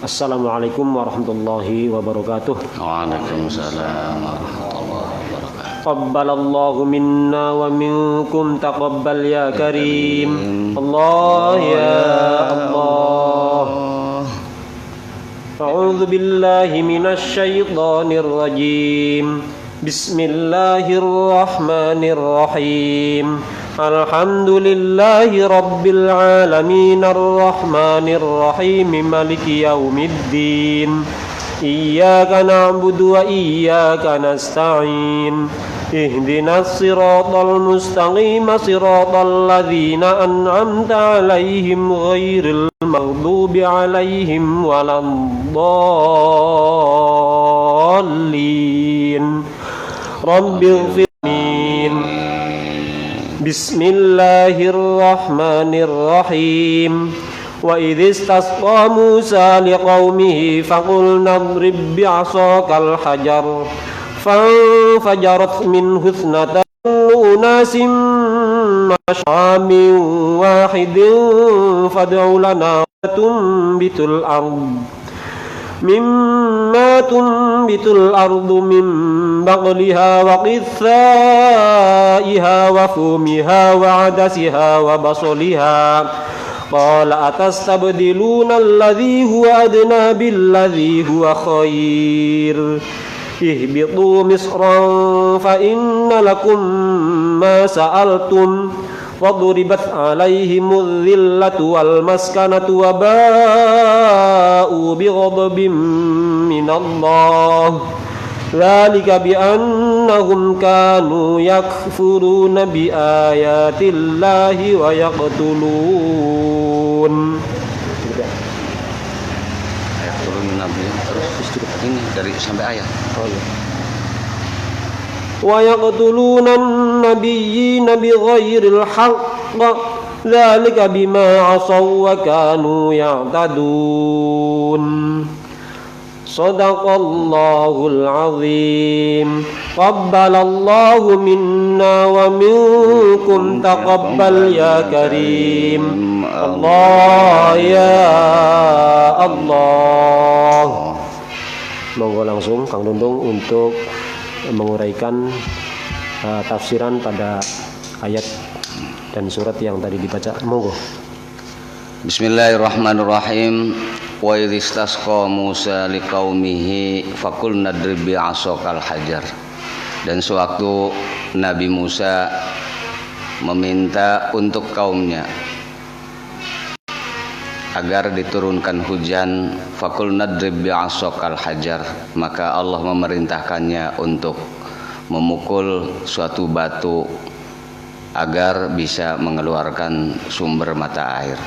Assalamualaikum warahmatullahi wabarakatuh. Waalaikumsalam warahmatullahi wabarakatuh. Qabbalallahu minna wa minkum taqabbal ya karim. Allah ya Allah. A'udzu billahi minasy syaithanir rajim. Bismillahirrahmanirrahim. Alhamdulillahi rabbil alamin arrahmanir rahim maliki yaumiddin. Iyyaka na'budu wa iyyaka nasta'in. Ihdinas siratal mustaqim siratal ladzina an'amta 'alaihim ghairil maghdubi 'alaihim waladdallin. Rabbighfir. Bismillahirrahmanirrahim. Wa idh istasqa Musa liqaumihi faqulna idrib bi'asakal hajar fanfajarat minhu ithnata unasin mashamin wahidin fad'u lana tunbitul ard mimma tunbitul ardu min baqliha wa qithaiha wa fumiha wa adasiha wa basaliha. Qala atastabdiluna alladhi huwa adna billadhi huwa khair. Ihbitu misran fa inna lakum ma sa'altum waduribat alaihimudz zillatu wal maskanatu wa ba'u bighadabin minallah. Dzalika bi annahum kanu yakfuruna bi ayatillahi wa yaqtulun. Ayat turun Nabi terus ini dari sampai ayat. Oh ya. Wa yaqtuluna an-nabiyyina bighairil haqq. Dzalika bima 'asaw wa kanu ya'tadun. Shadaqallahul azim. Qabbalallahu minna wa minkum taqabbal ya karim. Allah ya Allah. Monggo langsung Kang Dundung untuk menguraikan tafsiran pada ayat dan surat yang tadi dibaca. Monggo. Bismillahirrahmanirrahim. Wa idh istasqa Musa liqaumihi faqulna idrib bi'asakal hajar. Dan sewaktu Nabi Musa meminta untuk kaumnya agar diturunkan hujan, faqulna idrib bi'asakal hajar, maka Allah memerintahkannya untuk memukul suatu batu agar bisa mengeluarkan sumber mata air.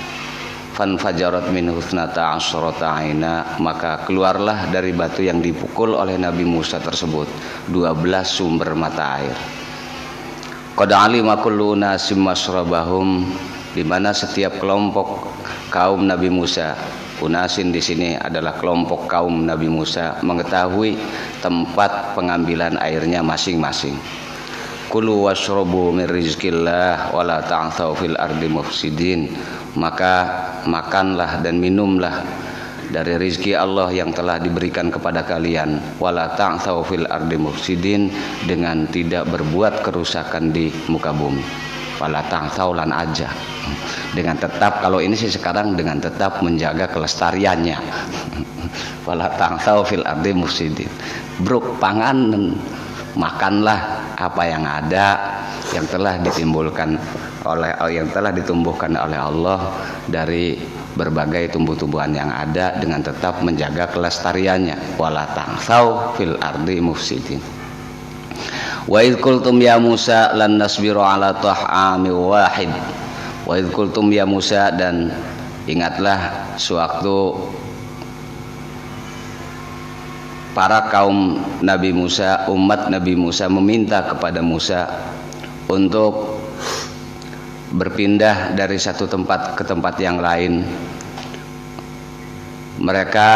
Fanfajarat minhu ithnata asyrata aina, maka keluarlah dari batu yang dipukul oleh Nabi Musa tersebut 12 sumber mata air. Qad alima kullu unasim mashrabahum, di mana setiap kelompok kaum Nabi Musa, unasin di sini adalah kelompok kaum Nabi Musa, mengetahui tempat pengambilan airnya masing-masing. Kulu washrabu min rizqillah wala ta'thaw fil ardi mufsidin, maka makanlah dan minumlah dari rizki Allah yang telah diberikan kepada kalian, wala ta'thaw fil ardi mufsidin, dengan tidak berbuat kerusakan di muka bumi. Wala ta'thaw lan aja, dengan tetap, kalau ini sih sekarang dengan tetap menjaga kelestariannya. Wala ta'thaw fil ardi mufsidin, bruk pangan, makanlah apa yang ada yang telah ditumbuhkan oleh Allah dari berbagai tumbuh-tumbuhan yang ada, dengan tetap menjaga kelestariannya. Wala ta'thaw fil ardi mufsidin. Wa idh qultum ya Musa lan nasbiru ala ta'ami wahid. Wa idh qultum ya Musa, dan ingatlah sewaktu para kaum Nabi Musa, umat Nabi Musa meminta kepada Musa untuk berpindah dari satu tempat ke tempat yang lain. Mereka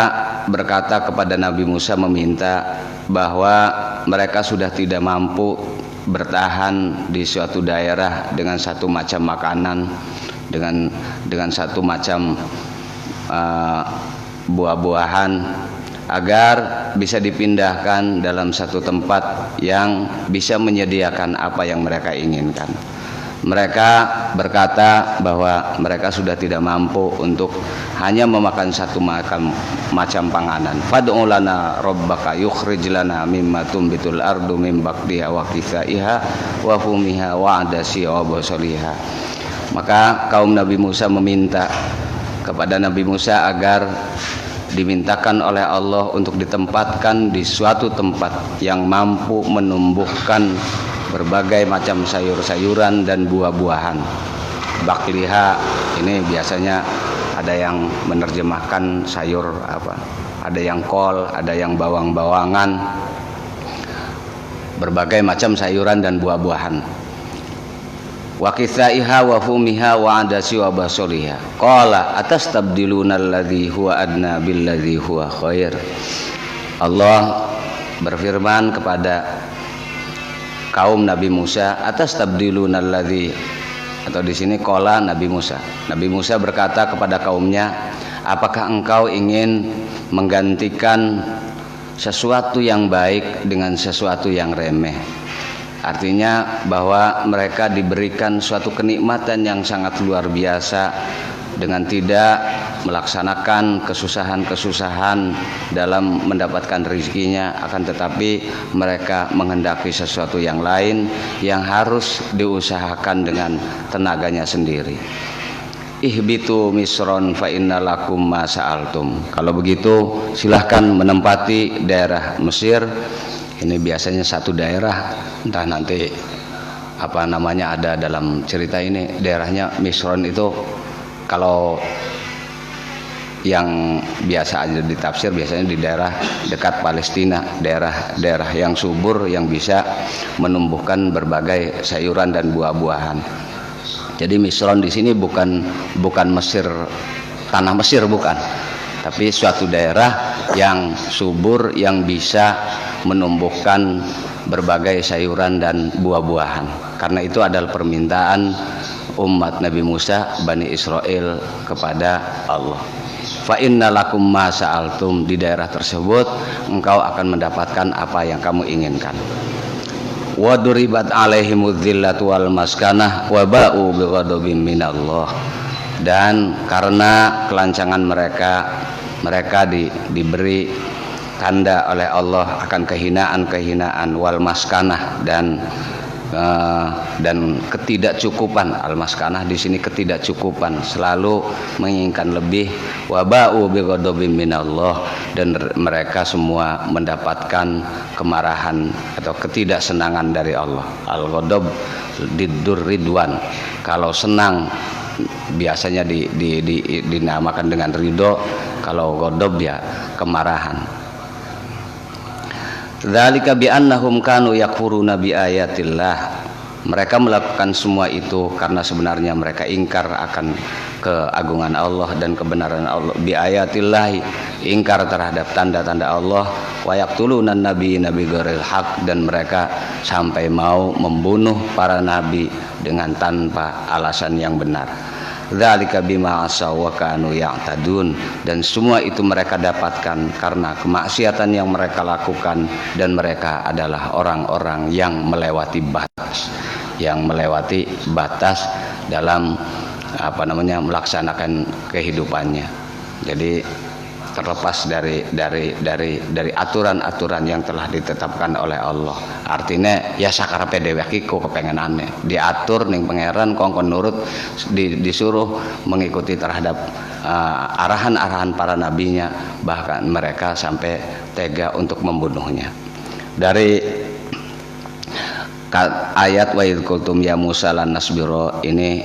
berkata kepada Nabi Musa, meminta bahwa mereka sudah tidak mampu bertahan di suatu daerah dengan satu macam makanan, dengan satu macam buah-buahan agar bisa dipindahkan dalam satu tempat yang bisa menyediakan apa yang mereka inginkan. Mereka berkata bahwa mereka sudah tidak mampu untuk hanya memakan satu macam panganan. Fad'u lana rabbaka yukhrij lana mimma tumbitul ardu min baqliha wa qithaiha wa fumiha wa adasi wa basaliha. Maka kaum Nabi Musa meminta kepada Nabi Musa agar dimintakan oleh Allah untuk ditempatkan di suatu tempat yang mampu menumbuhkan berbagai macam sayur-sayuran dan buah-buahan. Bakliha ini biasanya ada yang menerjemahkan sayur apa? Ada yang kol, ada yang bawang-bawangan. Berbagai macam sayuran dan buah-buahan. Wa qithaiha wa fumiha wa adasi wa basaliha. Qala atastabdiluna alladhi huwa adna billadhi huwa khair. Allah berfirman kepada kaum Nabi Musa, atastabdiluna alladhi, atau di sini qala Nabi Musa. Nabi Musa berkata kepada kaumnya, apakah engkau ingin menggantikan sesuatu yang baik dengan sesuatu yang remeh? Artinya bahwa mereka diberikan suatu kenikmatan yang sangat luar biasa dengan tidak melaksanakan kesusahan-kesusahan dalam mendapatkan rezekinya, akan tetapi mereka menghendaki sesuatu yang lain yang harus diusahakan dengan tenaganya sendiri. Ihbitu misron fa innalakum ma sa'altum. Kalau begitu silahkan menempati daerah Mesir. Ini biasanya satu daerah, entah nanti apa namanya ada dalam cerita ini. Daerahnya Misron itu kalau yang biasa aja ditafsir biasanya di daerah dekat Palestina, daerah yang subur yang bisa menumbuhkan berbagai sayuran dan buah-buahan. Jadi Misron di sini bukan Mesir, tanah Mesir bukan, tapi suatu daerah yang subur yang bisa menumbuhkan berbagai sayuran dan buah-buahan. Karena itu adalah permintaan umat Nabi Musa Bani Israel kepada Allah. Fa innalakum ma sa'altum, di daerah tersebut engkau akan mendapatkan apa yang kamu inginkan. Wa duribat alaihimudz zillatu wal maskanah wa ba'u bighadabin minallah. Dan karena kelancangan mereka diberi tanda oleh Allah akan kehinaan wal maskanah dan ketidakcukupan. Al maskanah di sini ketidakcukupan, selalu menginginkan lebih. Waba'u bighadabin minallah, dan mereka semua mendapatkan kemarahan atau ketidaksenangan dari Allah. Al ghadab diddur ridwan. Kalau senang biasanya dinamakan dengan ridho, kalau ghadab ya kemarahan. Dzalika bi annahum kanu yakfuruna bi ayatillah. Mereka melakukan semua itu karena sebenarnya mereka ingkar akan keagungan Allah dan kebenaran Allah. Bi ayatillah, ingkar terhadap tanda-tanda Allah. Wa yaqtuluna nabi ghairil haq, dan mereka sampai mau membunuh para nabi dengan tanpa alasan yang benar. Dzalika bima asaw wa kanu ya'tadun, dan semua itu mereka dapatkan karena kemaksiatan yang mereka lakukan, dan mereka adalah orang-orang yang melewati batas dalam melaksanakan kehidupannya. Jadi terlepas dari aturan-aturan yang telah ditetapkan oleh Allah. Artinya ya sakarepe dhewe iki kok kepengenane diatur ning pangeran kongkon nurut, disuruh mengikuti terhadap arahan-arahan para nabinya, bahkan mereka sampai tega untuk membunuhnya. Dari ayat wa idh qultum ya Musa lan nasbira ini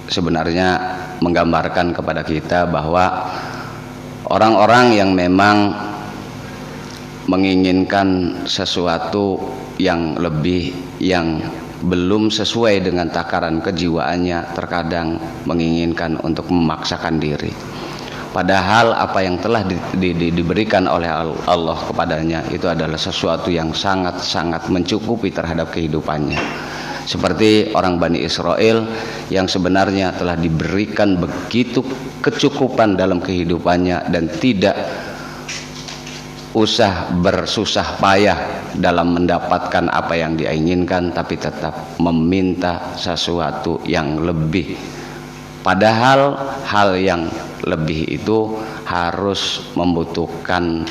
sebenarnya menggambarkan kepada kita bahwa orang-orang yang memang menginginkan sesuatu yang lebih, yang belum sesuai dengan takaran kejiwaannya, terkadang menginginkan untuk memaksakan diri. Padahal apa yang telah diberikan oleh Allah kepadanya itu adalah sesuatu yang sangat-sangat mencukupi terhadap kehidupannya. seperti orang Bani Israel yang sebenarnya telah diberikan begitu kecukupan dalam kehidupannya dan tidak usah bersusah payah dalam mendapatkan apa yang dia inginkan, tapi tetap meminta sesuatu yang lebih. Padahal hal yang lebih itu harus membutuhkan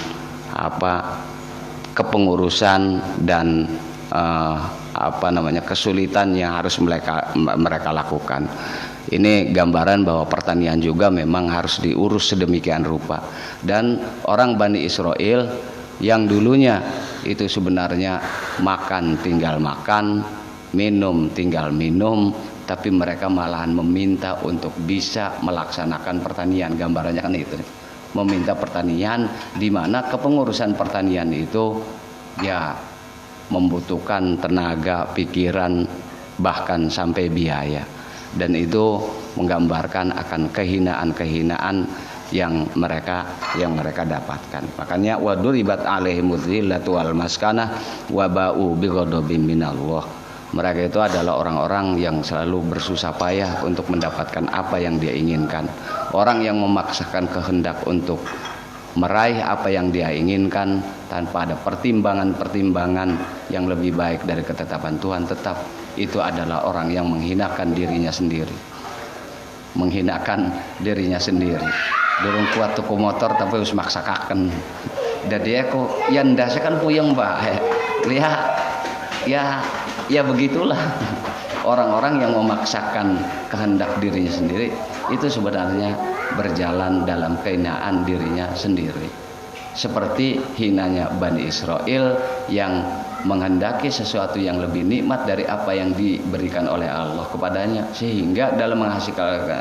kepengurusan dan kesulitan yang harus mereka lakukan. Ini gambaran bahwa pertanian juga memang harus diurus sedemikian rupa. Dan orang Bani Israel yang dulunya itu sebenarnya makan tinggal makan, minum tinggal minum, tapi mereka malahan meminta untuk bisa melaksanakan pertanian. Gambarannya kan itu, meminta pertanian, di mana kepengurusan pertanian itu ya membutuhkan tenaga, pikiran, bahkan sampai biaya. Dan itu menggambarkan akan kehinaan-kehinaan yang mereka dapatkan. Makanya waduribat alaihimuz zillatu wal maskanah wa ba'u bighadabin minallah. Mereka itu adalah orang-orang yang selalu bersusah payah untuk mendapatkan apa yang dia inginkan. Orang yang memaksakan kehendak untuk meraih apa yang dia inginkan tanpa ada pertimbangan-pertimbangan yang lebih baik dari ketetapan Tuhan, tetap itu adalah orang yang menghinakan dirinya sendiri. Menghinakan dirinya sendiri. Durung kuat tuku motor tapi harus maksakaken. Dan dia kok ya ndase kan puyeng, Mbak. Ya begitulah. Orang-orang yang memaksakan kehendak dirinya sendiri itu sebenarnya berjalan dalam kehinaan dirinya sendiri. Seperti hinanya Bani Israel yang menghendaki sesuatu yang lebih nikmat dari apa yang diberikan oleh Allah kepadanya, sehingga dalam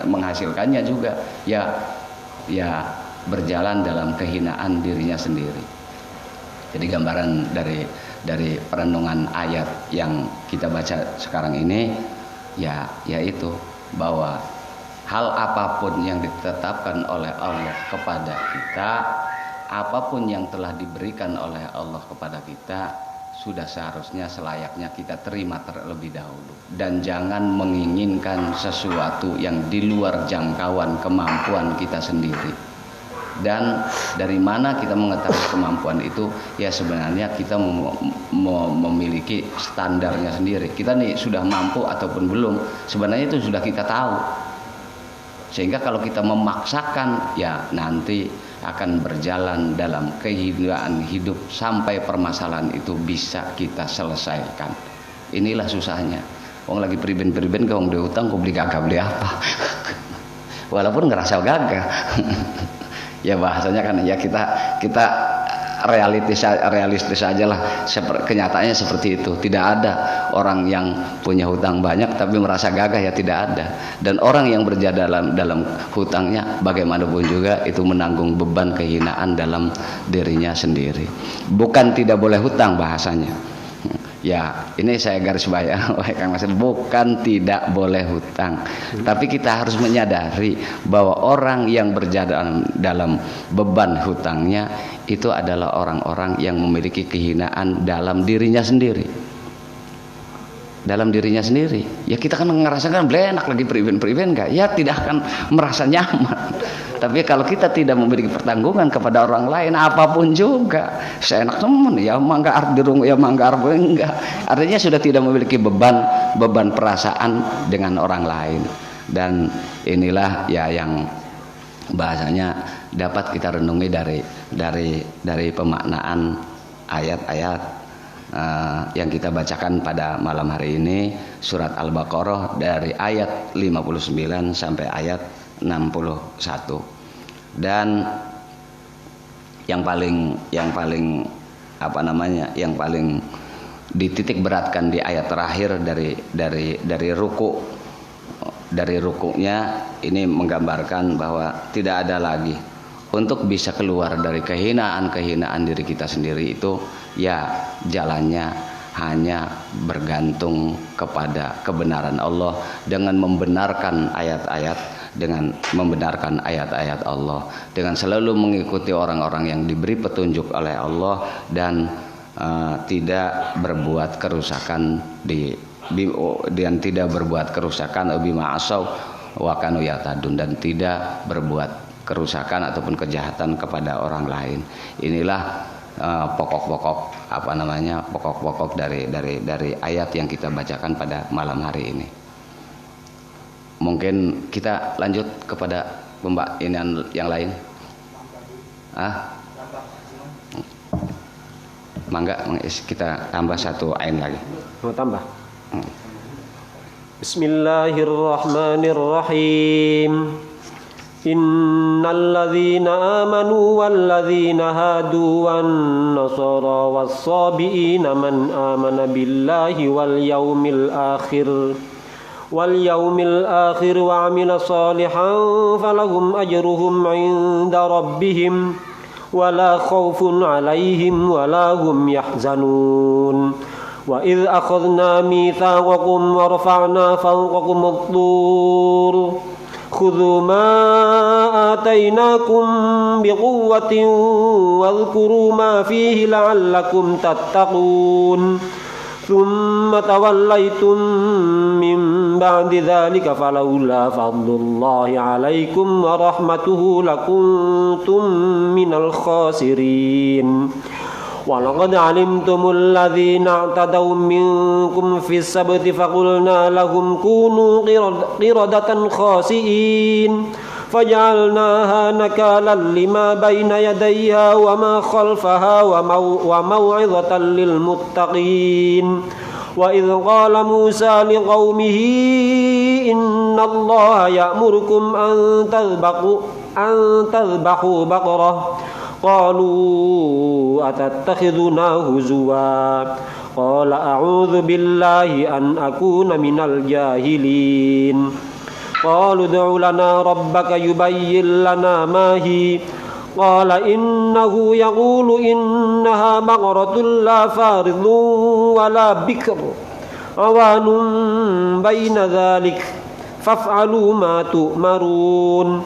menghasilkannya juga ya berjalan dalam kehinaan dirinya sendiri. Jadi gambaran dari perenungan ayat yang kita baca sekarang ini yaitu bahwa hal apapun yang ditetapkan oleh Allah kepada kita, apapun yang telah diberikan oleh Allah kepada kita, sudah seharusnya selayaknya kita terima terlebih dahulu. Dan jangan menginginkan sesuatu yang di luar jangkauan kemampuan kita sendiri. Dan dari mana kita mengetahui kemampuan itu? Ya sebenarnya kita memiliki standarnya sendiri. Kita nih sudah mampu ataupun belum, sebenarnya itu sudah kita tahu. Sehingga kalau kita memaksakan, ya nanti akan berjalan dalam kehinaan hidup sampai permasalahan itu bisa kita selesaikan. Inilah susahnya. Wong lagi priben-priben ke wong diutang, kok beli gagah beli apa? Walaupun ngerasa gagah. Ya bahasanya kan ya kita realistis aja lah. Kenyataannya seperti itu. Tidak ada orang yang punya hutang banyak tapi merasa gagah, ya tidak ada. Dan orang yang berjaya dalam hutangnya bagaimanapun juga itu menanggung beban kehinaan dalam dirinya sendiri. Bukan tidak boleh hutang bahasanya. Ya ini saya garis bawahi Kang Mas, bukan tidak boleh hutang, tapi kita harus menyadari bahwa orang yang berjalan dalam beban hutangnya itu adalah orang-orang yang memiliki kehinaan dalam dirinya sendiri. Dalam dirinya sendiri, ya kita kan ngerasakan blenak lagi priben-priben enggak, ya tidak akan merasa nyaman. Tapi kalau kita tidak memiliki pertanggungan kepada orang lain, apapun juga seenak temen, ya mangga ardirung, ya mangga enggak. Artinya sudah tidak memiliki beban perasaan dengan orang lain. Dan inilah ya yang bahasanya dapat kita renungi dari pemaknaan ayat-ayat yang kita bacakan pada malam hari ini, surat Al-Baqarah dari ayat 59 sampai ayat 61. Dan yang paling yang paling dititik beratkan di ayat terakhir dari rukunya ini menggambarkan bahwa tidak ada lagi untuk bisa keluar dari kehinaan diri kita sendiri itu, ya jalannya hanya bergantung kepada kebenaran Allah dengan membenarkan ayat-ayat Allah, dengan selalu mengikuti orang-orang yang diberi petunjuk oleh Allah dan tidak berbuat kerusakan di dan tidak berbuat kerusakan bima asaw wa kanu yatadun, dan tidak berbuat kerusakan ataupun kejahatan kepada orang lain. Inilah pokok-pokok pokok-pokok dari ayat yang kita bacakan pada malam hari ini. Mungkin kita lanjut kepada pembacaan yang lain. Mangga kita tambah satu ain lagi. Mau tambah? Bismillahirrahmanirrahim. Innal ladzina amanu wal ladzina hadu wan nasara was sabiina man amana billahi wal yaumil akhir wa amila salihan falahum ajruhum 'inda rabbihim wala khaufun 'alaihim wala hum yahzanun. Wa idh akhadna mitsaqakum wa rafa'na fawqakum at-tur khudhu ma atainakum biquwwatin wadhkuru ma fihi la'allakum tattaqun. Thumma tawallaytum min ba'di dzalika falawla fadlullahi 'alaikum wa rahmatuhu lakuntum minal khasirin. Walaqad 'alimtumul ladzina i'tadaw minkum fis sabti faqulna lahum kunu qiradatan khasi'in faj'alnaha nakalan lima baina yadayha wa ma khalfaha wa maw'izatan lil muttaqin. Wa idh qala Musa liqaumihi innallaha ya'murukum an tadhbahu baqarah qalu atattakhiduna huzwa qala a'udzu billahi an akuna minal jahilin. Qalu ud'u lana rabbaka yubayyin lana ma hi qala innahu yaqulu innaha baqaratun la faridun wa la bikr awanun baina dhalik faf'alu ma tu'marun.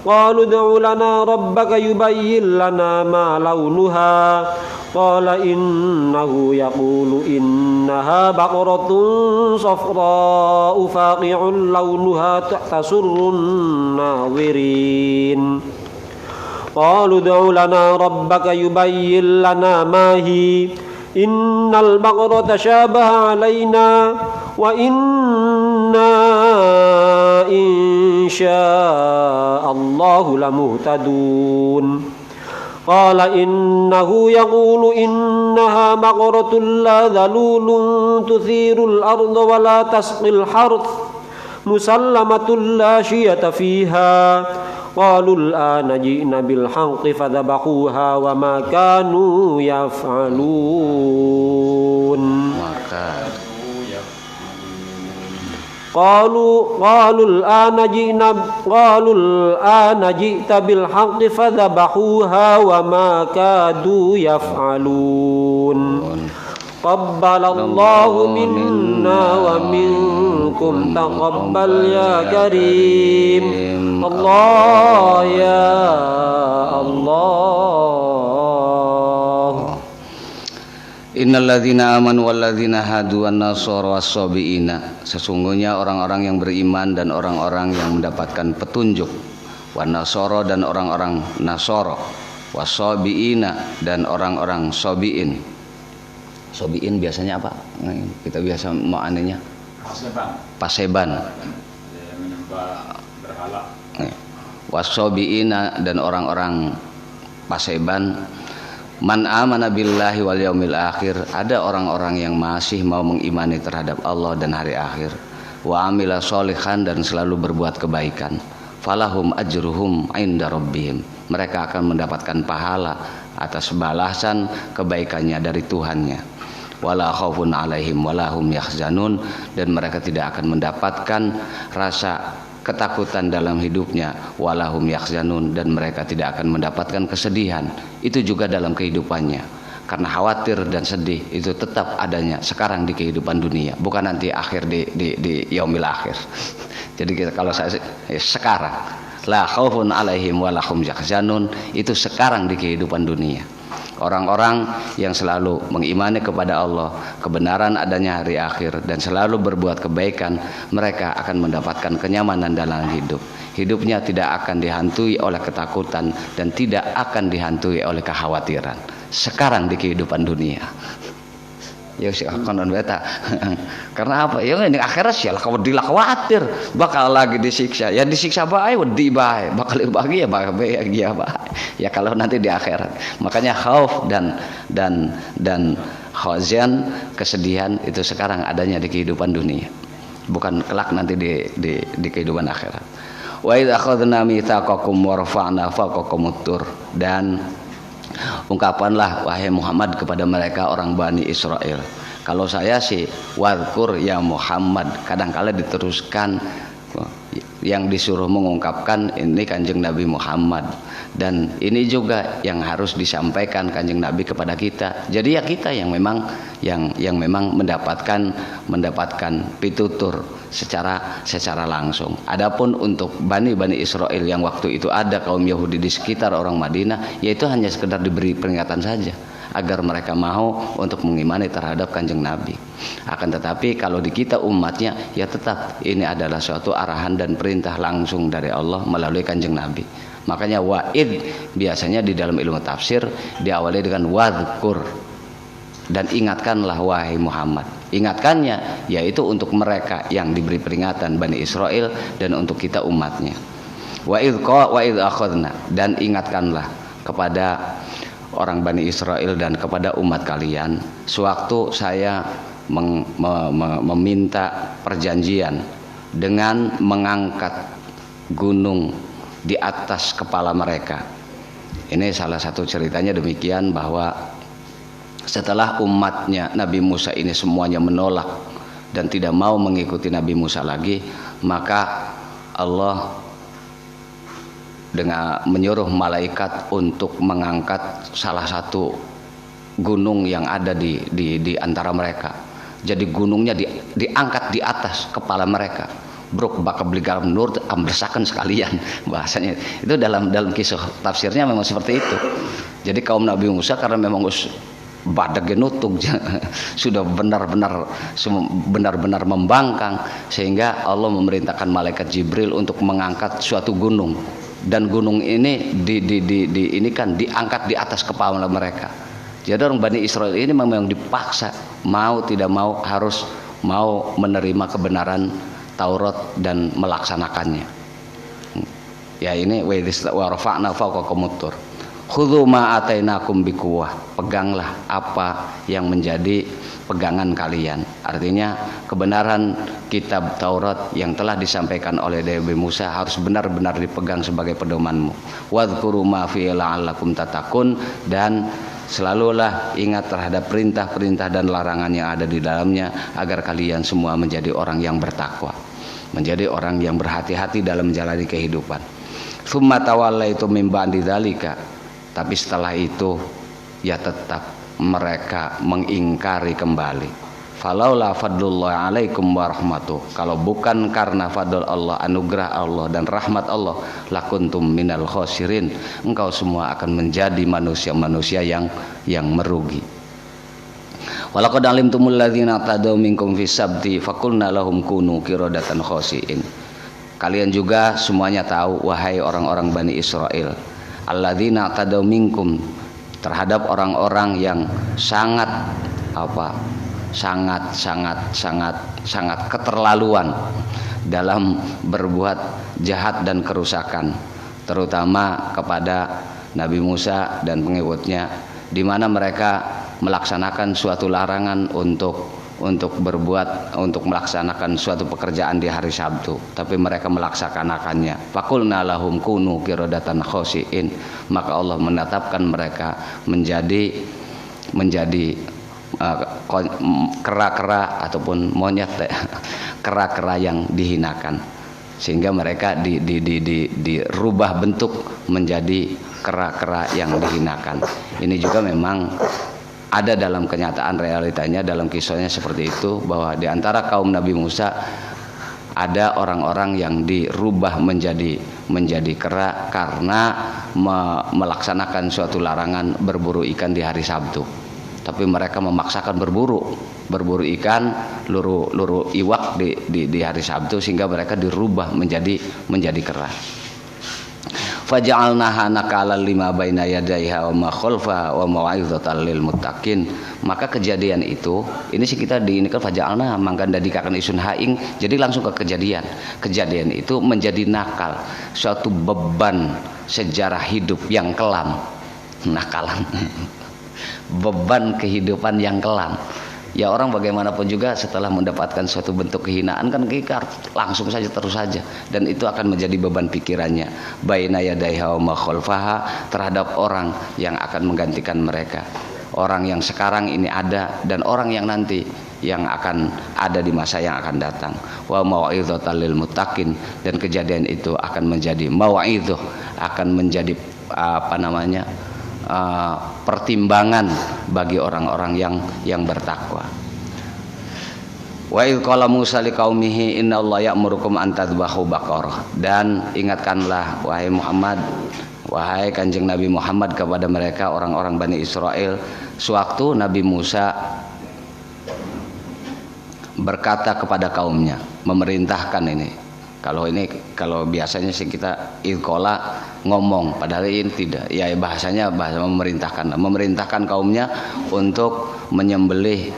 Qalu ud'u lana rabbaka yubayyin lana ma launuha qala innahu yaqulu innaha baqaratun safra'u faqi'un launuha tasurrun nadhirin. Qalu ud'u lana rabbaka yubayyin lana ma hi innal baqarata tashabaha 'alaina wa inna insya'allahu lamuhtadun. Qala innahu yaqulu innaha baqaratun la dhalulun tuthirul arda wa la tasqil harth musallamatun la syiyata fiha. Qalu al-ana ji'na bil haqqi fadhabahuha wa ma kanu yaf'alun. Qalu al-ana ji'ta bil haqqi fadhabahuha wa ma kadu yaf'alun. Qabbalallahu minna wa minkum taqabbal ya karim. Allah ya Allah. Innal ladzina amanu wal ladzina hadu wan nasara was-sabiina, sesungguhnya orang-orang yang beriman dan orang-orang yang mendapatkan petunjuk, wan nasara dan orang-orang nasara, was-sabiina dan orang-orang sabiin. Sabiin biasanya apa? Kita biasa mau anehnya paseban. Was-sabiina dan orang-orang paseban. Man amana billahi wal yaumil akhir, ada orang-orang yang masih mau mengimani terhadap Allah dan hari akhir. Wa amila sholihan, dan selalu berbuat kebaikan. Falahum ajruhum 'inda rabbihim, mereka akan mendapatkan pahala atas balasan kebaikannya dari Tuhannya. Wala khaufun 'alaihim wala hum yahzanun, dan mereka tidak akan mendapatkan rasa ketakutan dalam hidupnya, walahum yahzanun, dan mereka tidak akan mendapatkan kesedihan. Itu juga dalam kehidupannya, karena khawatir dan sedih itu tetap adanya sekarang di kehidupan dunia, bukan nanti akhir di yaumil akhir. Jadi kalau saya sekarang, la khaufun alaihim walahum yahzanun, itu sekarang di kehidupan dunia. Orang-orang yang selalu mengimani kepada Allah, kebenaran adanya hari akhir, dan selalu berbuat kebaikan, mereka akan mendapatkan kenyamanan dalam hidup. Hidupnya tidak akan dihantui oleh ketakutan dan tidak akan dihantui oleh kekhawatiran. Sekarang di kehidupan dunia. Ya sih konon beta. Karena apa? Ya ini akhirat sih lah khawatir bakal lagi disiksa. Ya disiksa bae wedi bae, bakal bahagia bahagia bae. Ya kalau nanti di akhirat. Makanya khauf dan khazan, kesedihan itu sekarang adanya di kehidupan dunia. Bukan kelak nanti di kehidupan akhirat. Wa idz akhadna mitsaqakum wa rafa'na fawqakumut tur, dan ungkapanlah wahai Muhammad kepada mereka orang Bani Israel. Kalau saya sih wadhkur ya Muhammad, kadangkala diteruskan yang disuruh mengungkapkan ini Kanjeng Nabi Muhammad, dan ini juga yang harus disampaikan Kanjeng Nabi kepada kita. Jadi ya kita yang memang mendapatkan pitutur secara langsung. Adapun untuk Bani Israel yang waktu itu ada kaum Yahudi di sekitar orang Madinah, yaitu hanya sekedar diberi peringatan saja agar mereka mau untuk mengimani terhadap Kanjeng Nabi. Akan tetapi kalau di kita umatnya, ya tetap ini adalah suatu arahan dan perintah langsung dari Allah melalui Kanjeng Nabi. Makanya wa'id biasanya di dalam ilmu tafsir diawali dengan wadhkur, dan ingatkanlah wahai Muhammad. Ingatkannya yaitu untuk mereka yang diberi peringatan Bani Israel dan untuk kita umatnya. Wa'id akhadna, dan ingatkanlah kepada orang Bani Israel dan kepada umat kalian sewaktu saya meminta perjanjian dengan mengangkat gunung di atas kepala mereka. Ini salah satu ceritanya demikian, bahwa setelah umatnya Nabi Musa ini semuanya menolak dan tidak mau mengikuti Nabi Musa lagi, maka Allah dengan menyuruh malaikat untuk mengangkat salah satu gunung yang ada di antara mereka. Jadi gunungnya diangkat di atas kepala mereka. Brok bakal beli garam nur ambersakan sekalian, bahasanya. Itu dalam kisah tafsirnya memang seperti itu. Jadi kaum Nabi Musa karena memang badak genutuk sudah benar-benar membangkang, sehingga Allah memerintahkan malaikat Jibril untuk mengangkat suatu gunung, dan gunung ini diangkat di atas kepala mereka. Jadi orang Bani Israel ini memang dipaksa mau tidak mau harus mau menerima kebenaran Taurat dan melaksanakannya. Ya ini wa rafa'na fawqakumut tur. Khudhu ma atainakum biquwwah, peganglah apa yang menjadi pegangan kalian. Artinya kebenaran kitab Taurat yang telah disampaikan oleh Nabi Musa harus benar-benar dipegang sebagai pedomanmu. Wadhkuru ma fi la'allakum tattaqun, dan selalulah ingat terhadap perintah-perintah dan larangan yang ada di dalamnya agar kalian semua menjadi orang yang bertakwa, menjadi orang yang berhati-hati dalam menjalani kehidupan. Tsumma tawallaitu min ba'di dzalika, tapi setelah itu ya tetap mereka mengingkari kembali. Falaula fadlullah alaikum warahmatuh, kalau bukan karena fadl Allah, anugerah Allah dan rahmat Allah, lakuntum minal khosirin, engkau semua akan menjadi manusia-manusia yang merugi. Walaqad alimtumul ladzina tadaw minkum fis sabti faqulna lahum kunu qiradatan khosiin. Kalian juga semuanya tahu wahai orang-orang Bani Israel, alladzina tadaw minkum, terhadap orang-orang yang sangat keterlaluan dalam berbuat jahat dan kerusakan, terutama kepada Nabi Musa dan pengikutnya, di mana mereka melaksanakan suatu larangan untuk melaksanakan suatu pekerjaan di hari Sabtu, tapi mereka melaksanakannya. Faqulna lahum kunu qiradatan khosiin, maka Allah menetapkan mereka menjadi kera-kera ataupun monyet, kera-kera yang dihinakan, sehingga mereka dirubah bentuk menjadi kera-kera yang dihinakan. Ini juga memang ada dalam kenyataan realitanya, dalam kisahnya seperti itu, bahwa di antara kaum Nabi Musa ada orang-orang yang dirubah menjadi kera karena melaksanakan suatu larangan berburu ikan di hari Sabtu. Tapi mereka memaksakan berburu ikan, luru iwak di hari Sabtu, sehingga mereka dirubah menjadi kera. Faja'alnaha nakalan lima baina yadaiha wa ma khalfaha wa mau'izatan lil muttaqin. Maka kejadian itu, ini sih kita diinikan faja'alna mangkan dadikaken isun haing, jadi langsung ke kejadian. Kejadian itu menjadi nakal, suatu beban sejarah hidup yang kelam. Nakalan. Beban kehidupan yang kelam. Ya orang bagaimanapun juga setelah mendapatkan suatu bentuk kehinaan kan kita langsung saja terus saja, dan itu akan menjadi beban pikirannya baina yadaiha wa ma khalfaha terhadap orang yang akan menggantikan mereka, orang yang sekarang ini ada dan orang yang nanti yang akan ada di masa yang akan datang. Wa mau'izatan lil muttaqin, dan kejadian itu akan menjadi mau'izah, akan menjadi pertimbangan bagi orang-orang yang bertakwa. Wa idh qala Musa liqaumihi innallaha ya'murukum an tadhbahu baqarah. Dan ingatkanlah wahai Muhammad, wahai Kanjeng Nabi Muhammad, kepada mereka orang-orang Bani Israel sewaktu Nabi Musa berkata kepada kaumnya, memerintahkan ini. Kalau biasanya sih kita idkola ngomong, padahal ini tidak. Ya bahasanya bahasa memerintahkan kaumnya untuk menyembelih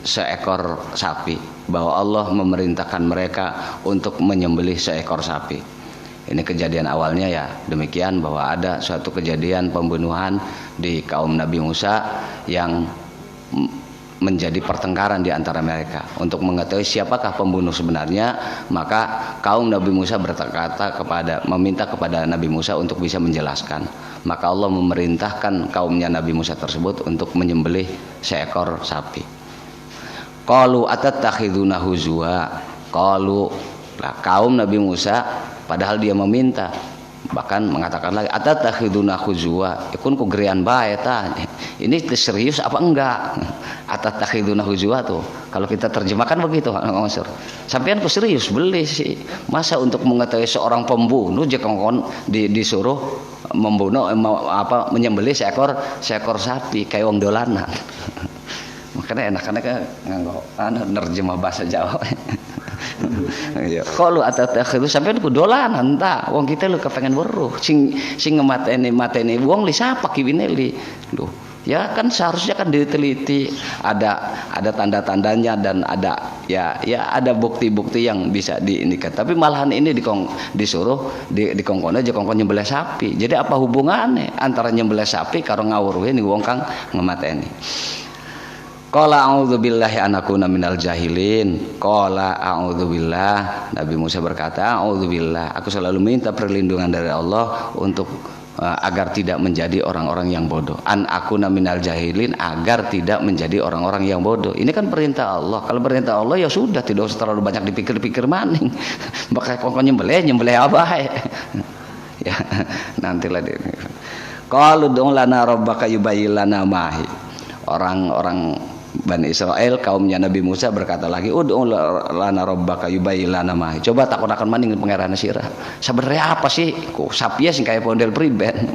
seekor sapi, bahwa Allah memerintahkan mereka untuk menyembelih seekor sapi. Ini kejadian awalnya ya demikian, bahwa ada suatu kejadian pembunuhan di kaum Nabi Musa yang menjadi pertengkaran di antara mereka. Untuk mengetahui siapakah pembunuh sebenarnya, maka kaum Nabi Musa meminta kepada Nabi Musa untuk bisa menjelaskan. Maka Allah memerintahkan kaumnya Nabi Musa tersebut untuk menyembelih seekor sapi. Qalu atattakhiduna huzwa. Kaum Nabi Musa padahal dia meminta, bahkan mengatakan lagi atattakhiduna huzwa, ikun ku gerian bae ta. Ini serius apa enggak? Atattakhiduna huzwa tuh. Kalau kita terjemahkan begitu, Mansur. Sampean ku serius beli sih. Masa untuk mengetahui seorang pembunuh jekongkon disuruh membunuh menyembelih seekor sapi kayak wong dolanan. Makanya enak-enak nganggo nerjemah bahasa Jawa. Kalau atatakhidu sampean ku dolanan ta, wong kita lu kepengen weruh sing mateni wong li sapa kiwine li. Duh, ya kan seharusnya kan diteliti, ada tanda-tandanya dan ada ya ada bukti-bukti yang bisa diinikan. Tapi malahan ini disuruh dikongkon aja kongkon nyembelih sapi. Jadi apa hubungannya antara nyembelih sapi karo ngawuruhin wong kang ngemateni? Qala a'udzubillahi an akuna minal jahilin. Qala a'udzubillah. Nabi Musa berkata, a'udzubillah, aku selalu minta perlindungan dari Allah untuk agar tidak menjadi orang-orang yang bodoh. An akuna minal jahilin, agar tidak menjadi orang-orang yang bodoh. Ini kan perintah Allah. Kalau perintah Allah ya sudah, tidak usah terlalu banyak dipikir-pikir maning. Bakal kok nyembelih apa ya nantilah dia. Qalu ud'u lana rabbaka yubayyin lana mahi. Orang-orang Bani Israel kaumnya Nabi Musa berkata lagi, ud'u lana rabbaka yubayyin lana ma. Coba takonakeun maning pangeran sira. Sebenarnya apa sih? Ku sapi sing kaya pondel priben.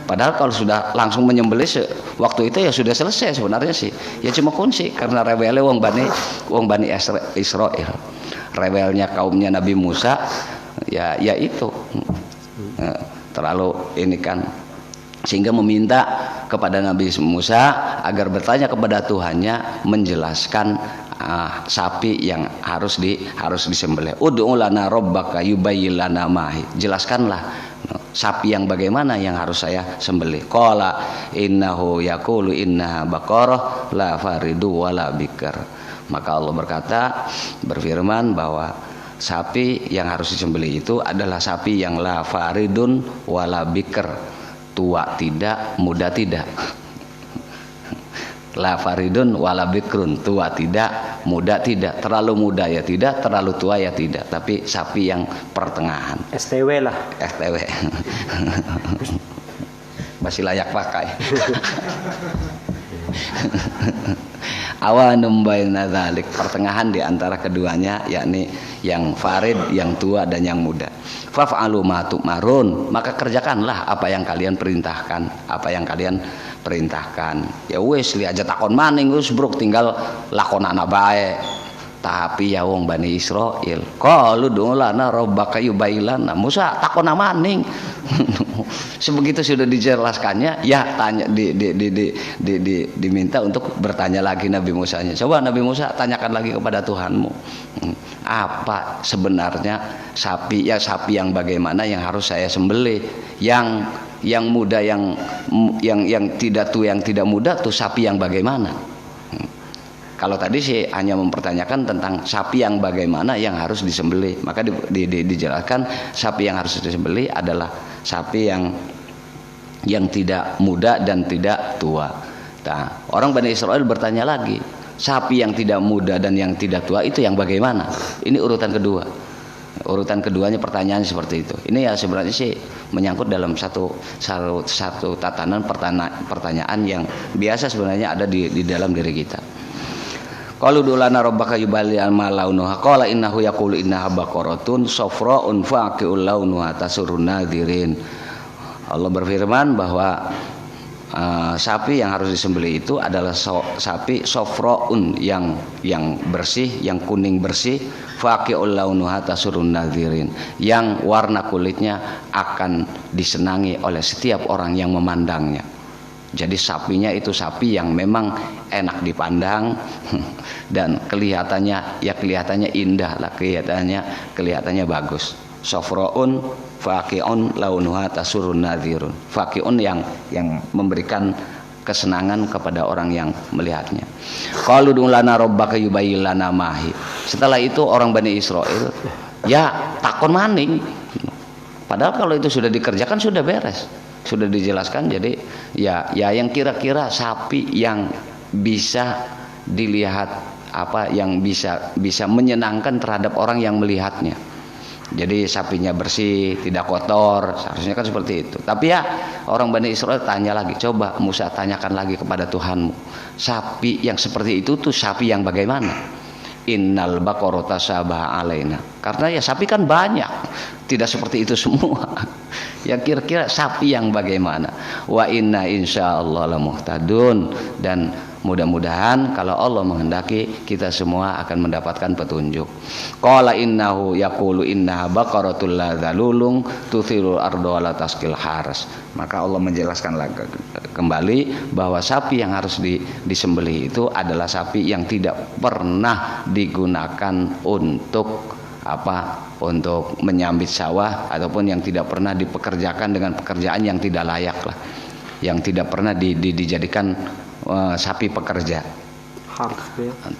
Padahal kalau sudah langsung menyembelih waktu itu ya sudah selesai sebenarnya sih. Ya cuma kunci karena rebelnya wong Bani Israel. Rebelnya kaumnya Nabi Musa ya itu. Terlalu ini kan, sehingga meminta kepada Nabi Musa agar bertanya kepada Tuhannya menjelaskan sapi yang harus disembelih. Ud'u lana rabbaka yubayyin lana ma. Jelaskanlah sapi yang bagaimana yang harus saya sembelih. Qala innahu yaqulu innaha baqarah la faridu wala bikar. Maka Allah berfirman bahwa sapi yang harus disembelih itu adalah sapi yang la faridun wala bikar, tua tidak, muda tidak. La faridun wala bikrun, tua tidak, muda tidak, terlalu muda ya tidak, terlalu tua ya tidak, tapi sapi yang pertengahan. STW lah. STW. Masih layak pakai. Awanum baina dzalik, pertengahan di antara keduanya, yakni yang farid, yang tua dan yang muda. Faf'alu ma tu'marun, maka kerjakanlah apa yang kalian perintahkan, apa yang kalian perintahkan. Ya wis li aja takon maning wis bruk tinggal lakonana bae. Tapi ya wong Bani Israil qalu dulana rabbaka yubailana, Musa takona maning. Sebegitu sudah dijelaskannya, ya tanya diminta untuk bertanya lagi Nabi Musanya. Coba Nabi Musa tanyakan lagi kepada Tuhanmu, apa sebenarnya sapi yang bagaimana yang harus saya sembelih, yang muda, yang tidak tuh, yang tidak muda tuh sapi yang bagaimana. Kalau tadi sih hanya mempertanyakan tentang sapi yang bagaimana yang harus disembelih, maka dijelaskan sapi yang harus disembelih adalah sapi yang tidak muda dan tidak tua. Nah, orang Bani Israil bertanya lagi, sapi yang tidak muda dan yang tidak tua itu yang bagaimana? Ini urutan kedua. Urutan keduanya pertanyaan seperti itu. Ini ya sebenarnya sih menyangkut dalam satu tatanan pertanyaan yang biasa sebenarnya ada di dalam diri kita. Qalu dulana rabbaka yuballi'al ma launuha qala innahu yaqulu innaha baqaratun safra'un faqi'ul launuha tasurrun nadirin. Allah berfirman bahwa sapi yang harus disembelih itu adalah sapi safra'un yang bersih, yang kuning bersih, faqi'ul launuha tasurrun nadirin, yang warna kulitnya akan disenangi oleh setiap orang yang memandangnya. Jadi sapinya itu sapi yang memang enak dipandang dan kelihatannya indah lah, kelihatannya bagus. Safraun faqi'un launuha tasurrun nadhirun. Faqi'un yang memberikan kesenangan kepada orang yang melihatnya. Qalu lana rabbaka yubayyin lana mahi. Setelah itu orang Bani Israil ya takon maning. Padahal kalau itu sudah dikerjakan sudah beres. Sudah dijelaskan. Jadi ya yang kira-kira sapi yang bisa dilihat, apa yang bisa menyenangkan terhadap orang yang melihatnya. Jadi sapinya bersih, tidak kotor, seharusnya kan seperti itu. Tapi ya orang Bani Israil tanya lagi, coba Musa tanyakan lagi kepada Tuhanmu, sapi yang seperti itu tuh sapi yang bagaimana? Innal baqarata sabaha alaina. Karena ya sapi kan banyak, tidak seperti itu semua. Ya kira-kira sapi yang bagaimana? Wa inna insyaallah la muhtadun, dan mudah-mudahan kalau Allah menghendaki kita semua akan mendapatkan petunjuk. Qala innahu yaqulu innaha baqaratul la dzalulun tuthirul arda wa la tasqil haras. Maka Allah menjelaskan lagi kembali bahwa sapi yang harus disembelih itu adalah sapi yang tidak pernah digunakan untuk untuk menyambit sawah, ataupun yang tidak pernah dipekerjakan dengan pekerjaan yang tidak layak lah, yang tidak pernah dijadikan sapi pekerja.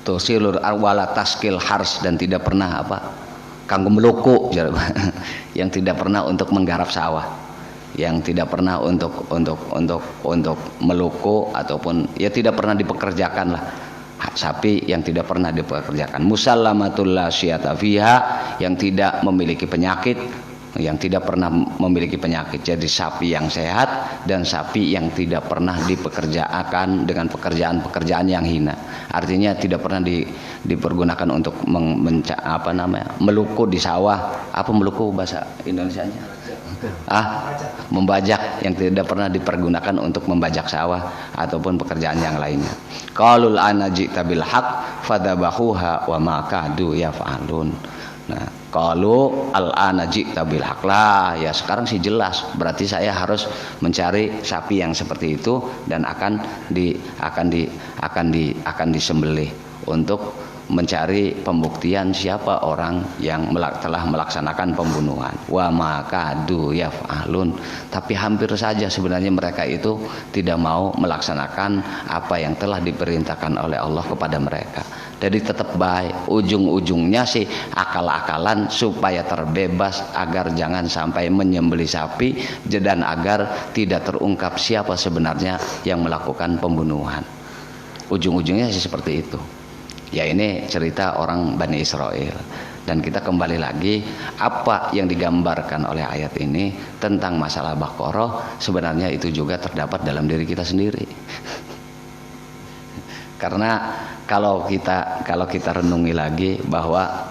Tusilur wala taskil hars, dan tidak pernah kanggo meluku, yang tidak pernah untuk menggarap sawah, yang tidak pernah untuk meluku, ataupun ya tidak pernah dipekerjakan lah, sapi yang tidak pernah dipekerjakan. Musallamatul la syiyata fiha, yang tidak memiliki penyakit, yang tidak pernah memiliki penyakit. Jadi sapi yang sehat dan sapi yang tidak pernah dipekerjakan dengan pekerjaan yang hina. Artinya tidak pernah dipergunakan untuk meluku di sawah. Apa meluku bahasa Indonesianya? Membajak, yang tidak pernah dipergunakan untuk membajak sawah ataupun pekerjaan yang lainnya. Qalul ana ji'ta bil haqq fadabahuha wa ma kadu yaf'alun. Nah, qalu al-ana ji'ta bil haqq lah, ya sekarang sih jelas, berarti saya harus mencari sapi yang seperti itu dan akan disembelih untuk mencari pembuktian siapa orang yang telah melaksanakan pembunuhan. Wa makadu yaf'alun, tapi hampir saja sebenarnya mereka itu tidak mau melaksanakan apa yang telah diperintahkan oleh Allah kepada mereka. Jadi tetap baik, ujung-ujungnya sih akal-akalan supaya terbebas agar jangan sampai menyembelih sapi dan agar tidak terungkap siapa sebenarnya yang melakukan pembunuhan. Ujung-ujungnya sih seperti itu. Ya ini cerita orang Bani Israil. Dan kita kembali lagi, apa yang digambarkan oleh ayat ini tentang masalah Baqarah sebenarnya itu juga terdapat dalam diri kita sendiri. Karena kalau kita renungi lagi bahwa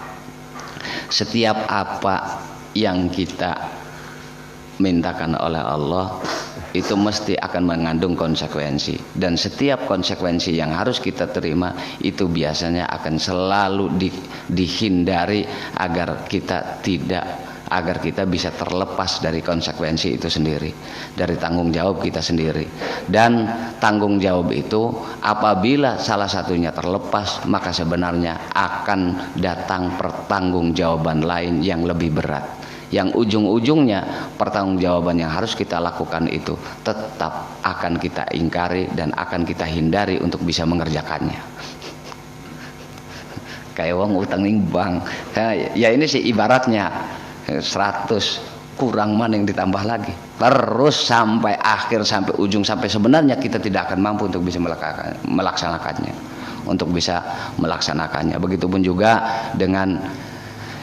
setiap apa yang kita mintakan oleh Allah itu mesti akan mengandung konsekuensi, dan setiap konsekuensi yang harus kita terima itu biasanya akan selalu dihindari agar kita bisa terlepas dari konsekuensi itu sendiri, dari tanggung jawab kita sendiri. Dan tanggung jawab itu apabila salah satunya terlepas, maka sebenarnya akan datang pertanggungjawaban lain yang lebih berat, yang ujung-ujungnya pertanggungjawaban yang harus kita lakukan itu tetap akan kita ingkari dan akan kita hindari untuk bisa mengerjakannya. Kayak wong utang ning bank, ya ini sih ibaratnya 100 kurang mana yang ditambah lagi, terus sampai akhir, sampai ujung, sampai sebenarnya kita tidak akan mampu untuk bisa melaksanakannya. Begitupun juga dengan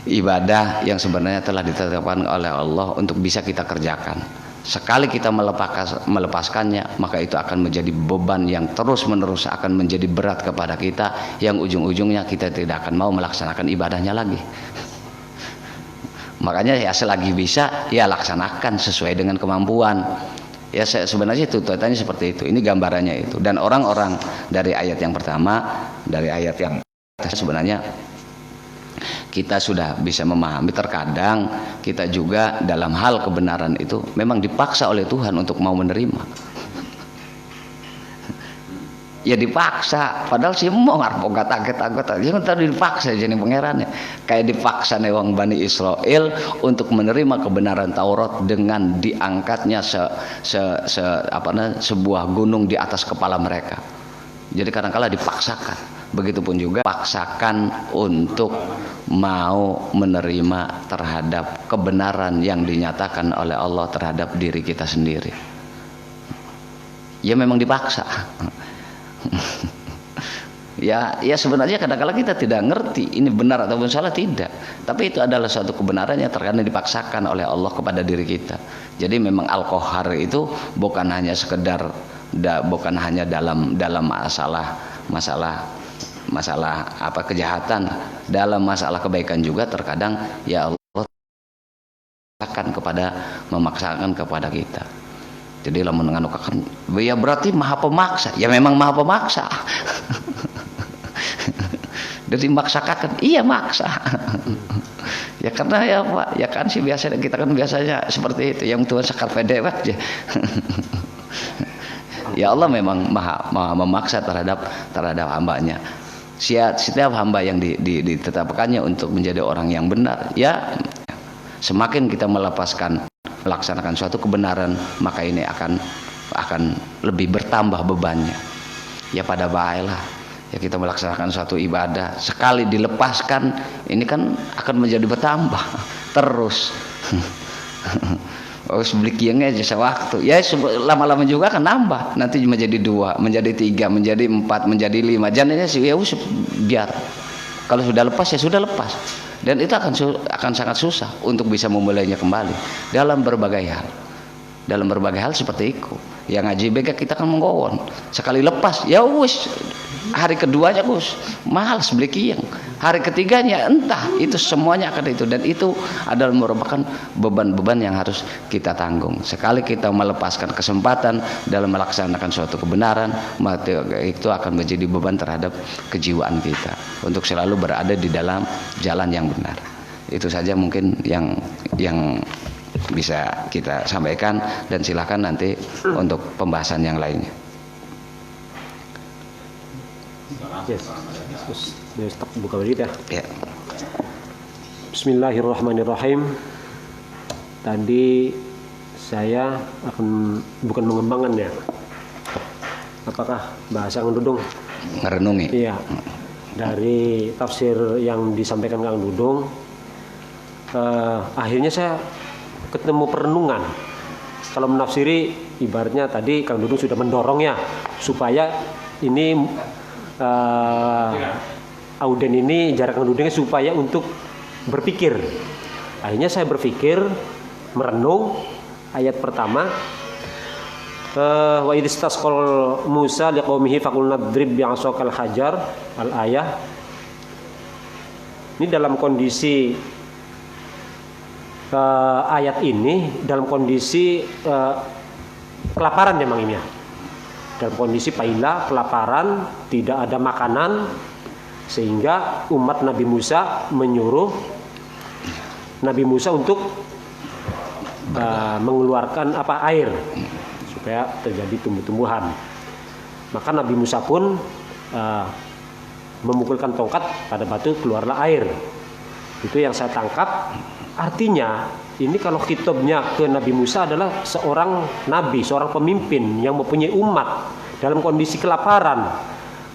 ibadah yang sebenarnya telah ditetapkan oleh Allah untuk bisa kita kerjakan. Sekali kita melepaskannya, maka itu akan menjadi beban yang terus-menerus akan menjadi berat kepada kita, yang ujung-ujungnya kita tidak akan mau melaksanakan ibadahnya lagi. Makanya ya selagi bisa ya laksanakan sesuai dengan kemampuan. Ya sebenarnya tuntutannya seperti itu. Ini gambarannya itu. Dan orang-orang dari ayat yang pertama, dari ayat yang sebenarnya kita sudah bisa memahami. Terkadang kita juga dalam hal kebenaran itu memang dipaksa oleh Tuhan untuk mau menerima. Ya dipaksa, padahal sih mau ngarep kaget-kaget aja tadi dipaksa jadi pangerannya. Kayak dipaksa nih wong Bani Israel untuk menerima kebenaran Taurat dengan diangkatnya sebuah gunung di atas kepala mereka. Jadi kadang-kala dipaksakan. Begitupun juga paksakan untuk mau menerima terhadap kebenaran yang dinyatakan oleh Allah terhadap diri kita sendiri. Ya memang dipaksa. ya sebenarnya kadang-kala kita tidak ngerti ini benar ataupun salah, tidak, tapi itu adalah suatu kebenaran yang terkadang dipaksakan oleh Allah kepada diri kita. Jadi memang Al-Qahhar itu bukan hanya sekedar bukan hanya dalam masalah apa kejahatan, dalam masalah kebaikan juga terkadang ya Allah memaksakan kepada kita. Jadi lamun nganukakan ya berarti maha pemaksa. Ya memang maha pemaksa. Jadi maksakan, iya maksa. Ya karena ya Pak, ya kan sih biasa kita kan biasanya seperti itu, yang Tuhan sekar pede aja. Ya Allah memang maha memaksa terhadap hambanya. Setiap hamba yang ditetapkannya untuk menjadi orang yang benar, ya semakin kita melaksanakan suatu kebenaran, maka ini akan lebih bertambah bebannya. Ya pada baiklah, ya kita melaksanakan suatu ibadah, sekali dilepaskan ini kan akan menjadi bertambah terus. Oh sebeli kieng aja sewaktu, ya lama-lama juga akan nambah, nanti menjadi 2, menjadi 3, menjadi 4, menjadi 5. Jangannya sih ya biar kalau sudah lepas ya sudah lepas. Dan itu akan sangat susah untuk bisa memulainya kembali dalam berbagai hal seperti itu. Yang ngaji bega kita kan menggowon, sekali lepas ya wis, hari keduanya Gus malas beli kieng, hari ketiganya entah, itu semuanya akan itu. Dan itu adalah merupakan beban-beban yang harus kita tanggung. Sekali kita melepaskan kesempatan dalam melaksanakan suatu kebenaran, maka itu akan menjadi beban terhadap kejiwaan kita untuk selalu berada di dalam jalan yang benar. Itu saja mungkin yang bisa kita sampaikan, dan silakan nanti untuk pembahasan yang lainnya. Yes, buka balik ya. Ya. Bismillahirrahmanirrahim. Tadi saya akan bukan mengembangkan ya. Apakah bahasa Kang Dudung? Merenungi. Iya. Dari tafsir yang disampaikan Kang Dudung, akhirnya saya ketemu perenungan. Kalau menafsiri, ibaratnya tadi Kang Dudung sudah mendorong ya supaya ini auden ini jarak Kang Dudungnya supaya untuk berpikir. Akhirnya saya berpikir, merenung ayat pertama, wa idistasqal Musa liqaumihi faqul nadrib bi'asakal hajar al-ayah. Ini dalam kondisi ayat ini dalam kondisi kelaparan memang ini ya. Dalam kondisi paila, kelaparan, tidak ada makanan, sehingga umat Nabi Musa menyuruh Nabi Musa untuk mengeluarkan air supaya terjadi tumbuh-tumbuhan. Maka Nabi Musa pun memukulkan tongkat pada batu, keluarlah air. Itu yang saya tangkap. Artinya ini kalau khitabnya ke Nabi Musa adalah seorang nabi, seorang pemimpin yang mempunyai umat dalam kondisi kelaparan.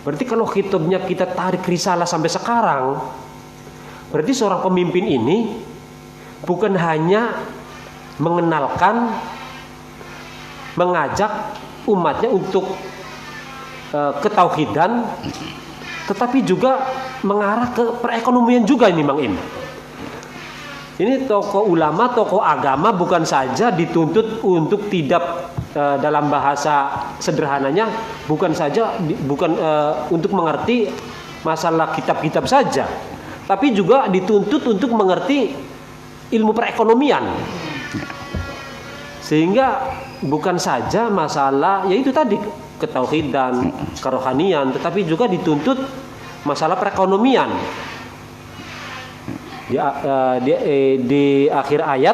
Berarti kalau khitabnya kita tarik risalah sampai sekarang, berarti seorang pemimpin ini bukan hanya mengenalkan, mengajak umatnya untuk ketauhidan, tetapi juga mengarah ke perekonomian juga ini Mang Im. Ini tokoh ulama, tokoh agama bukan saja dituntut untuk tidak dalam bahasa sederhananya bukan untuk mengerti masalah kitab-kitab saja, tapi juga dituntut untuk mengerti ilmu perekonomian. Sehingga bukan saja masalah yaitu tadi ketauhidan, kerohanian, tetapi juga dituntut masalah perekonomian. Di akhir ayat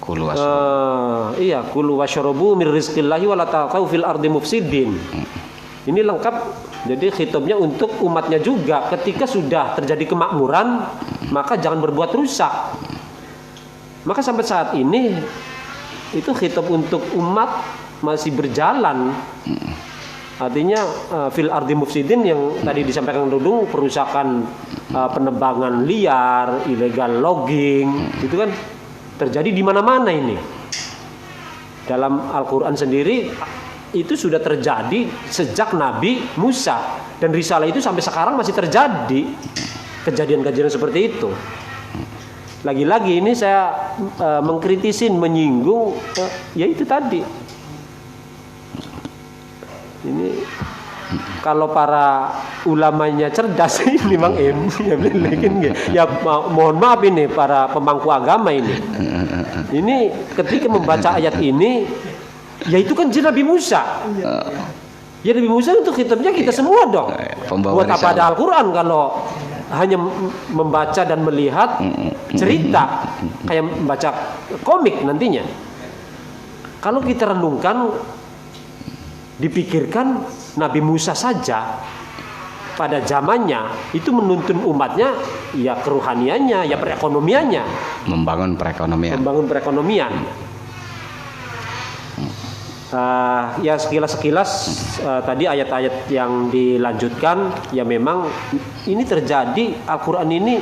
kulu wasyrabu mir rizqillahi wala taqau fil ardi mufsidin. Ini lengkap. Jadi khitabnya untuk umatnya juga. Ketika sudah terjadi kemakmuran, maka jangan berbuat rusak. Maka sampai saat ini itu khitab untuk umat masih berjalan. Artinya fil ardi mufsidin yang tadi disampaikan Dudung, perusakan penebangan liar, illegal logging, itu kan terjadi di mana-mana ini. Dalam Al-Qur'an sendiri itu sudah terjadi sejak Nabi Musa, dan risalah itu sampai sekarang masih terjadi kejadian-kejadian seperti itu. Lagi-lagi ini saya mengkritisin, menyinggung ya itu tadi. Ini kalau para ulamanya cerdas ini Bang Im ya mohon maaf ini para pemangku agama ini. Ini ketika membaca ayat ini, ya itu kan Nabi Musa. Ya Nabi Musa untuk kitabnya kita semua dong. Buat apa ada Al-Qur'an kalau hanya membaca dan melihat cerita kayak membaca komik nantinya. Kalau kita renungkan, dipikirkan Nabi Musa saja pada zamannya itu menuntun umatnya ya keruhaniannya, ya perekonomiannya, membangun perekonomian. Ya sekilas tadi ayat-ayat yang dilanjutkan ya memang ini terjadi. Al-Quran ini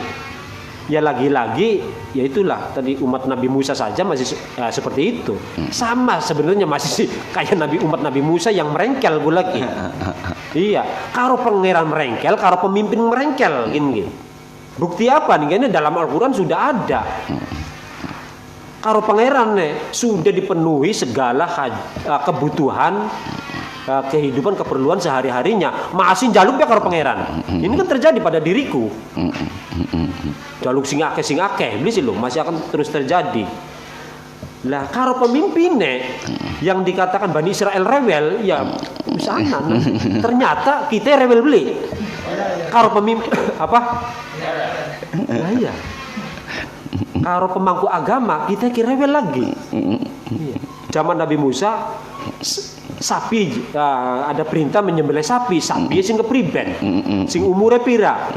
ya lagi-lagi ya itulah tadi umat Nabi Musa saja masih seperti itu. Sama sebenarnya masih kayak umat Nabi Musa yang merengkel lagi. Iya, karo pangeran merengkel, karo pemimpin merengkel gini. Bukti apa nih? Ini dalam Al-Quran sudah ada. Karo pangeran sudah dipenuhi segala kebutuhan kehidupan, keperluan sehari-harinya, masih jaluk ya karo pangeran. Ini kan terjadi pada diriku. Jaluk sing akeh beli sih lo, masih akan terus terjadi. Lah karo pemimpinnya yang dikatakan Bani Israel rewel, ya misalnya ternyata kita rewel beli. Karo pemimpin apa? Nah, iya. Karo pemangku agama kita kira rewel lagi. Iya. Zaman Nabi Musa sapi ada perintah menyembelih sapi sing kepriben, sing umure pira.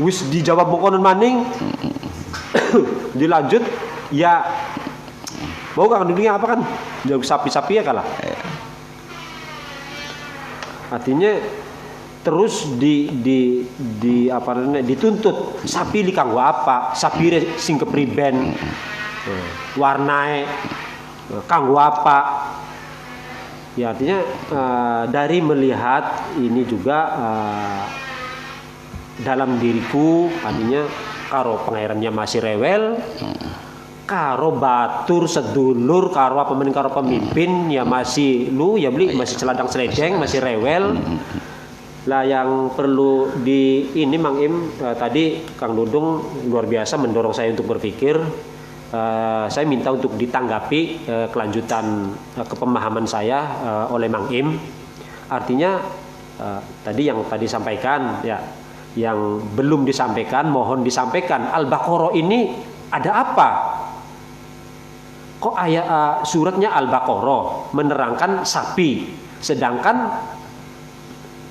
Wis dijawab mokonon maning. Dilanjut ya mau kan dunia apa kan jauh sapi-sapi ya kalah. Artinya terus dituntut sapi li kanggo apa, sapi sing kepriben, warnae kanggo apa. Ya artinya dari melihat ini juga dalam diriku, artinya karo pangerannya masih rewel, karo batur sedulur karo pemimpin ya masih lu ya beli masih celadang seledeng masih rewel. Lah yang perlu di ini Mang Im tadi Kang Dudung luar biasa mendorong saya untuk berpikir. Saya minta untuk ditanggapi kelanjutan kepemahaman saya oleh Mang Im. Artinya tadi yang tadi sampaikan ya, yang belum disampaikan mohon disampaikan. Al-Baqarah ini ada apa? Kok ayat suratnya Al-Baqarah menerangkan sapi, sedangkan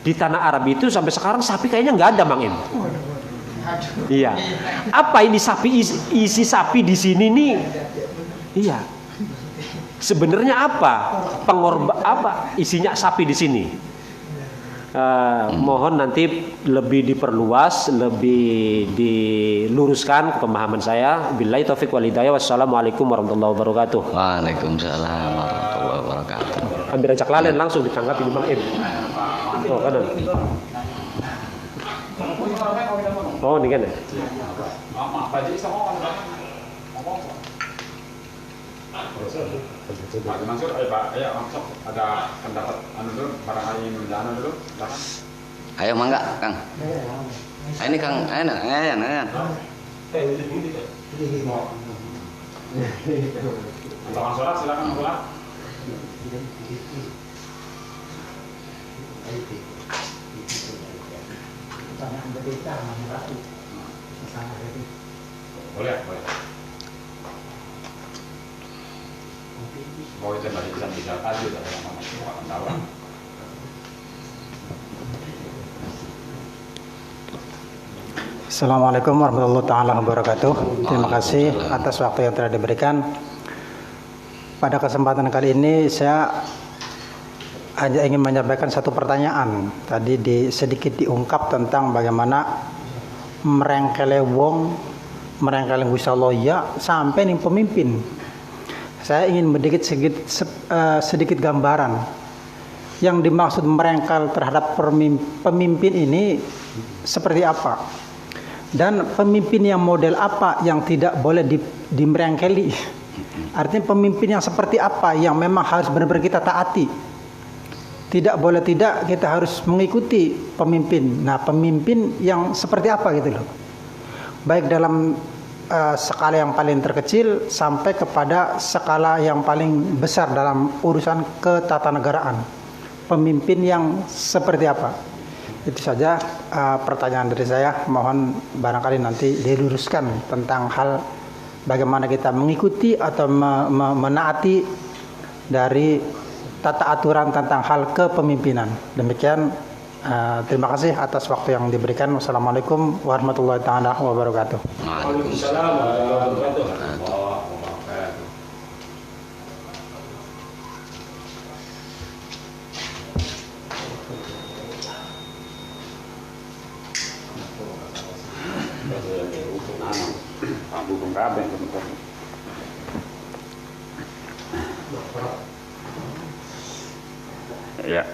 di tanah Arab itu sampai sekarang sapi kayaknya nggak ada, Mang Im. Iya. Apa ini sapi isi sapi di sini nih? Iya. Sebenarnya apa? Apa isinya sapi di sini? Mohon nanti lebih diperluas, lebih diluruskan pemahaman saya. Billahi taufik wal hidayah. Wassalamualaikum warahmatullahi wabarakatuh. Waalaikumsalam warahmatullahi wabarakatuh. Ambil ajak lalen langsung ditanggapi di Bang Im. Oh, kanan. Oh, ini kan ya. Pak Mansur, Pak, ayo masuk ada pendapat dulu, barangkali menjana dulu. Ayo mangga, Kang. Ini Kang, ayo. Bang Surat, silakan Bang. Boleh. Mau itu bisa tadi ada Assalamualaikum warahmatullahi taala wabarakatuh. Terima kasih atas waktu yang telah diberikan. Pada kesempatan kali ini saya hanya ingin menyampaikan satu pertanyaan. Tadi sedikit diungkap tentang bagaimana merengkele Gusti Allah ya sampai nih pemimpin. Saya ingin sedikit gambaran yang dimaksud merengkel terhadap pemimpin ini seperti apa, dan pemimpin yang model apa yang tidak boleh dimerengkeli. Artinya pemimpin yang seperti apa yang memang harus benar-benar kita taati. Tidak boleh tidak, kita harus mengikuti pemimpin. Nah, pemimpin yang seperti apa gitu loh. Baik dalam skala yang paling terkecil sampai kepada skala yang paling besar dalam urusan ketatanegaraan. Pemimpin yang seperti apa? Itu saja pertanyaan dari saya. Mohon barangkali nanti diluruskan tentang hal bagaimana kita mengikuti atau menaati dari tata aturan tentang hal kepemimpinan. Demikian, terima kasih atas waktu yang diberikan. Wassalamualaikum warahmatullahi taala wabarakatuh. Waalaikumsalam warahmatullahi wabarakatuh. Ya,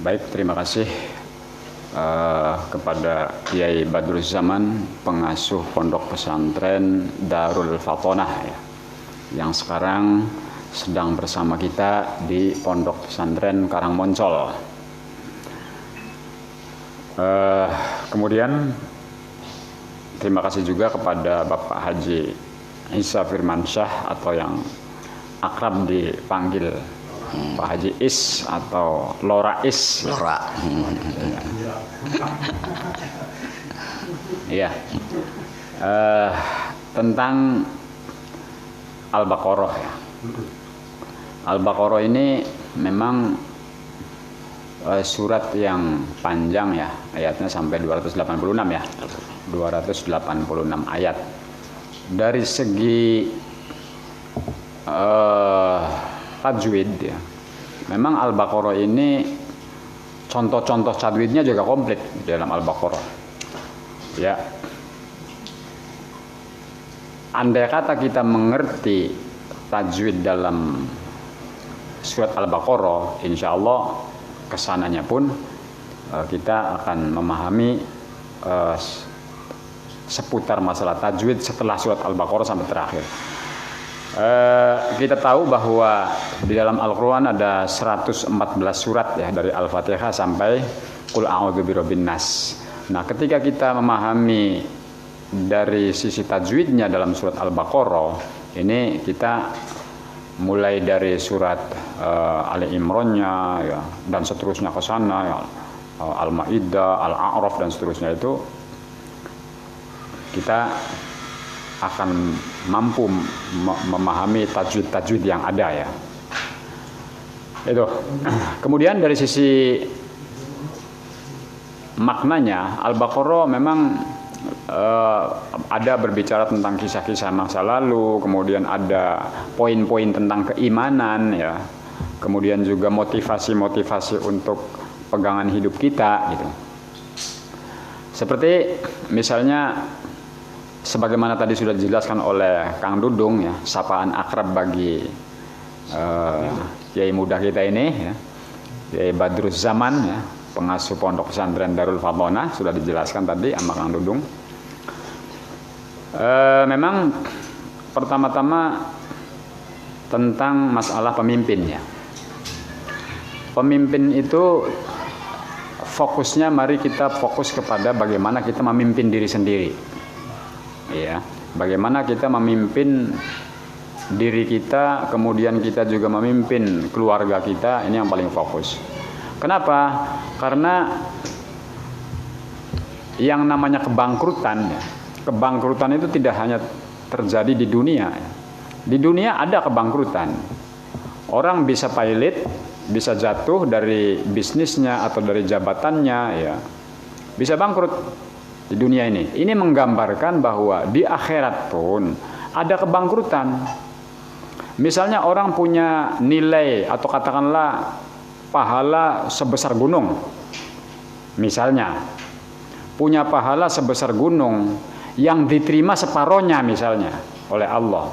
baik, terima kasih kepada Kiai Badruzzaman, pengasuh Pondok Pesantren Darul Fatonah ya, yang sekarang sedang bersama kita di Pondok Pesantren Karangmoncol. Kemudian terima kasih juga kepada Bapak Haji Isa Firmansyah atau yang akrab dipanggil Pak Haji Is atau Lora Is. Lora. Iya. Tentang Al-Baqarah ya. Al-Baqarah ini memang surat yang panjang ya, ayatnya sampai 286 ya. 286 ayat. Dari segi tajwid ya, memang Al-Baqarah ini contoh-contoh tajwidnya juga komplit di dalam Al-Baqarah ya. Andai kata kita mengerti tajwid dalam surat Al-Baqarah, insya Allah kesananya pun kita akan memahami seputar masalah tajwid setelah surat Al-Baqarah sampai terakhir. Kita tahu bahwa di dalam Al-Quran ada 114 surat ya, dari Al-Fatihah sampai Qul a'udzu birabbin nas. Nah, ketika kita memahami dari sisi tajwidnya dalam surat Al-Baqarah, ini kita mulai dari surat Ali Imran-nya ya, dan seterusnya ke sana ya, Al-Maidah, Al-A'raf dan seterusnya, itu kita akan mampu memahami tajwid-tajwid yang ada ya. Itu. Kemudian dari sisi maknanya, Al-Baqarah memang ada berbicara tentang kisah-kisah masa lalu, kemudian ada poin-poin tentang keimanan ya, kemudian juga motivasi-motivasi untuk pegangan hidup kita gitu. Seperti misalnya sebagaimana tadi sudah dijelaskan oleh Kang Dudung ya, sapaan akrab bagi kiai muda kita ini ya, Kiai Badruz Zaman ya, pengasuh pondok pesantren Darul Fadhonah, sudah dijelaskan tadi sama Kang Dudung. Memang pertama-tama tentang masalah pemimpin ya. Pemimpin itu fokusnya, mari kita fokus kepada bagaimana kita memimpin diri sendiri. Ya, bagaimana kita memimpin diri kita, kemudian kita juga memimpin keluarga kita, ini yang paling fokus. Kenapa? Karena yang namanya kebangkrutan ya, kebangkrutan itu tidak hanya terjadi di dunia ya. Di dunia ada kebangkrutan. Orang bisa pailit, bisa jatuh dari bisnisnya atau dari jabatannya ya, bisa bangkrut di dunia ini. Ini menggambarkan bahwa di akhirat pun ada kebangkrutan. Misalnya orang punya nilai atau katakanlah pahala sebesar gunung. Misalnya punya pahala sebesar gunung yang diterima separohnya misalnya oleh Allah.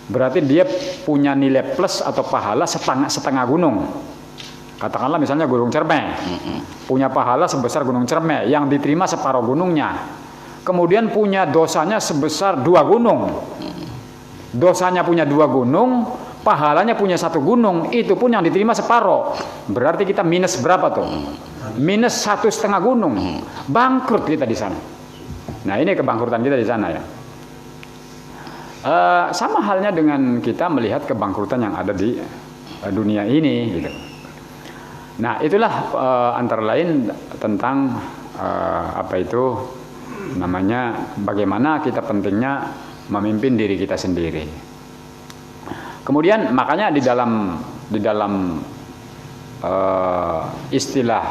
Berarti dia punya nilai plus atau pahala setengah gunung. Katakanlah misalnya Gunung Cermai, punya pahala sebesar Gunung Cermai yang diterima separuh gunungnya. Kemudian punya dosanya sebesar 2 gunung. Dosanya punya 2 gunung, pahalanya punya 1 gunung, itu pun yang diterima separuh. Berarti kita minus berapa tuh? Minus 1,5 gunung. Bangkrut kita di sana. Nah, ini kebangkrutan kita di sana ya. Sama halnya dengan kita melihat kebangkrutan yang ada di dunia ini gitu. Nah, itulah antara lain tentang apa itu namanya, bagaimana kita pentingnya memimpin diri kita sendiri. Kemudian makanya di dalam istilah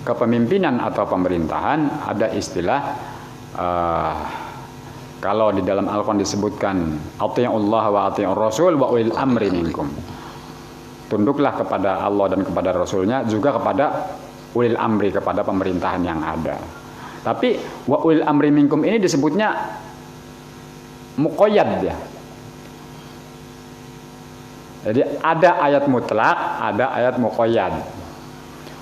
kepemimpinan atau pemerintahan ada istilah kalau di dalam Al-Quran disebutkan athi'ullah wa athi'ur rasul wa ulil amri minkum. Tunduklah kepada Allah dan kepada Rasulnya, juga kepada ulil amri, kepada pemerintahan yang ada. Tapi wa ulil amri minkum ini disebutnya muqayyad ya. Jadi ada ayat mutlak, ada ayat muqayyad.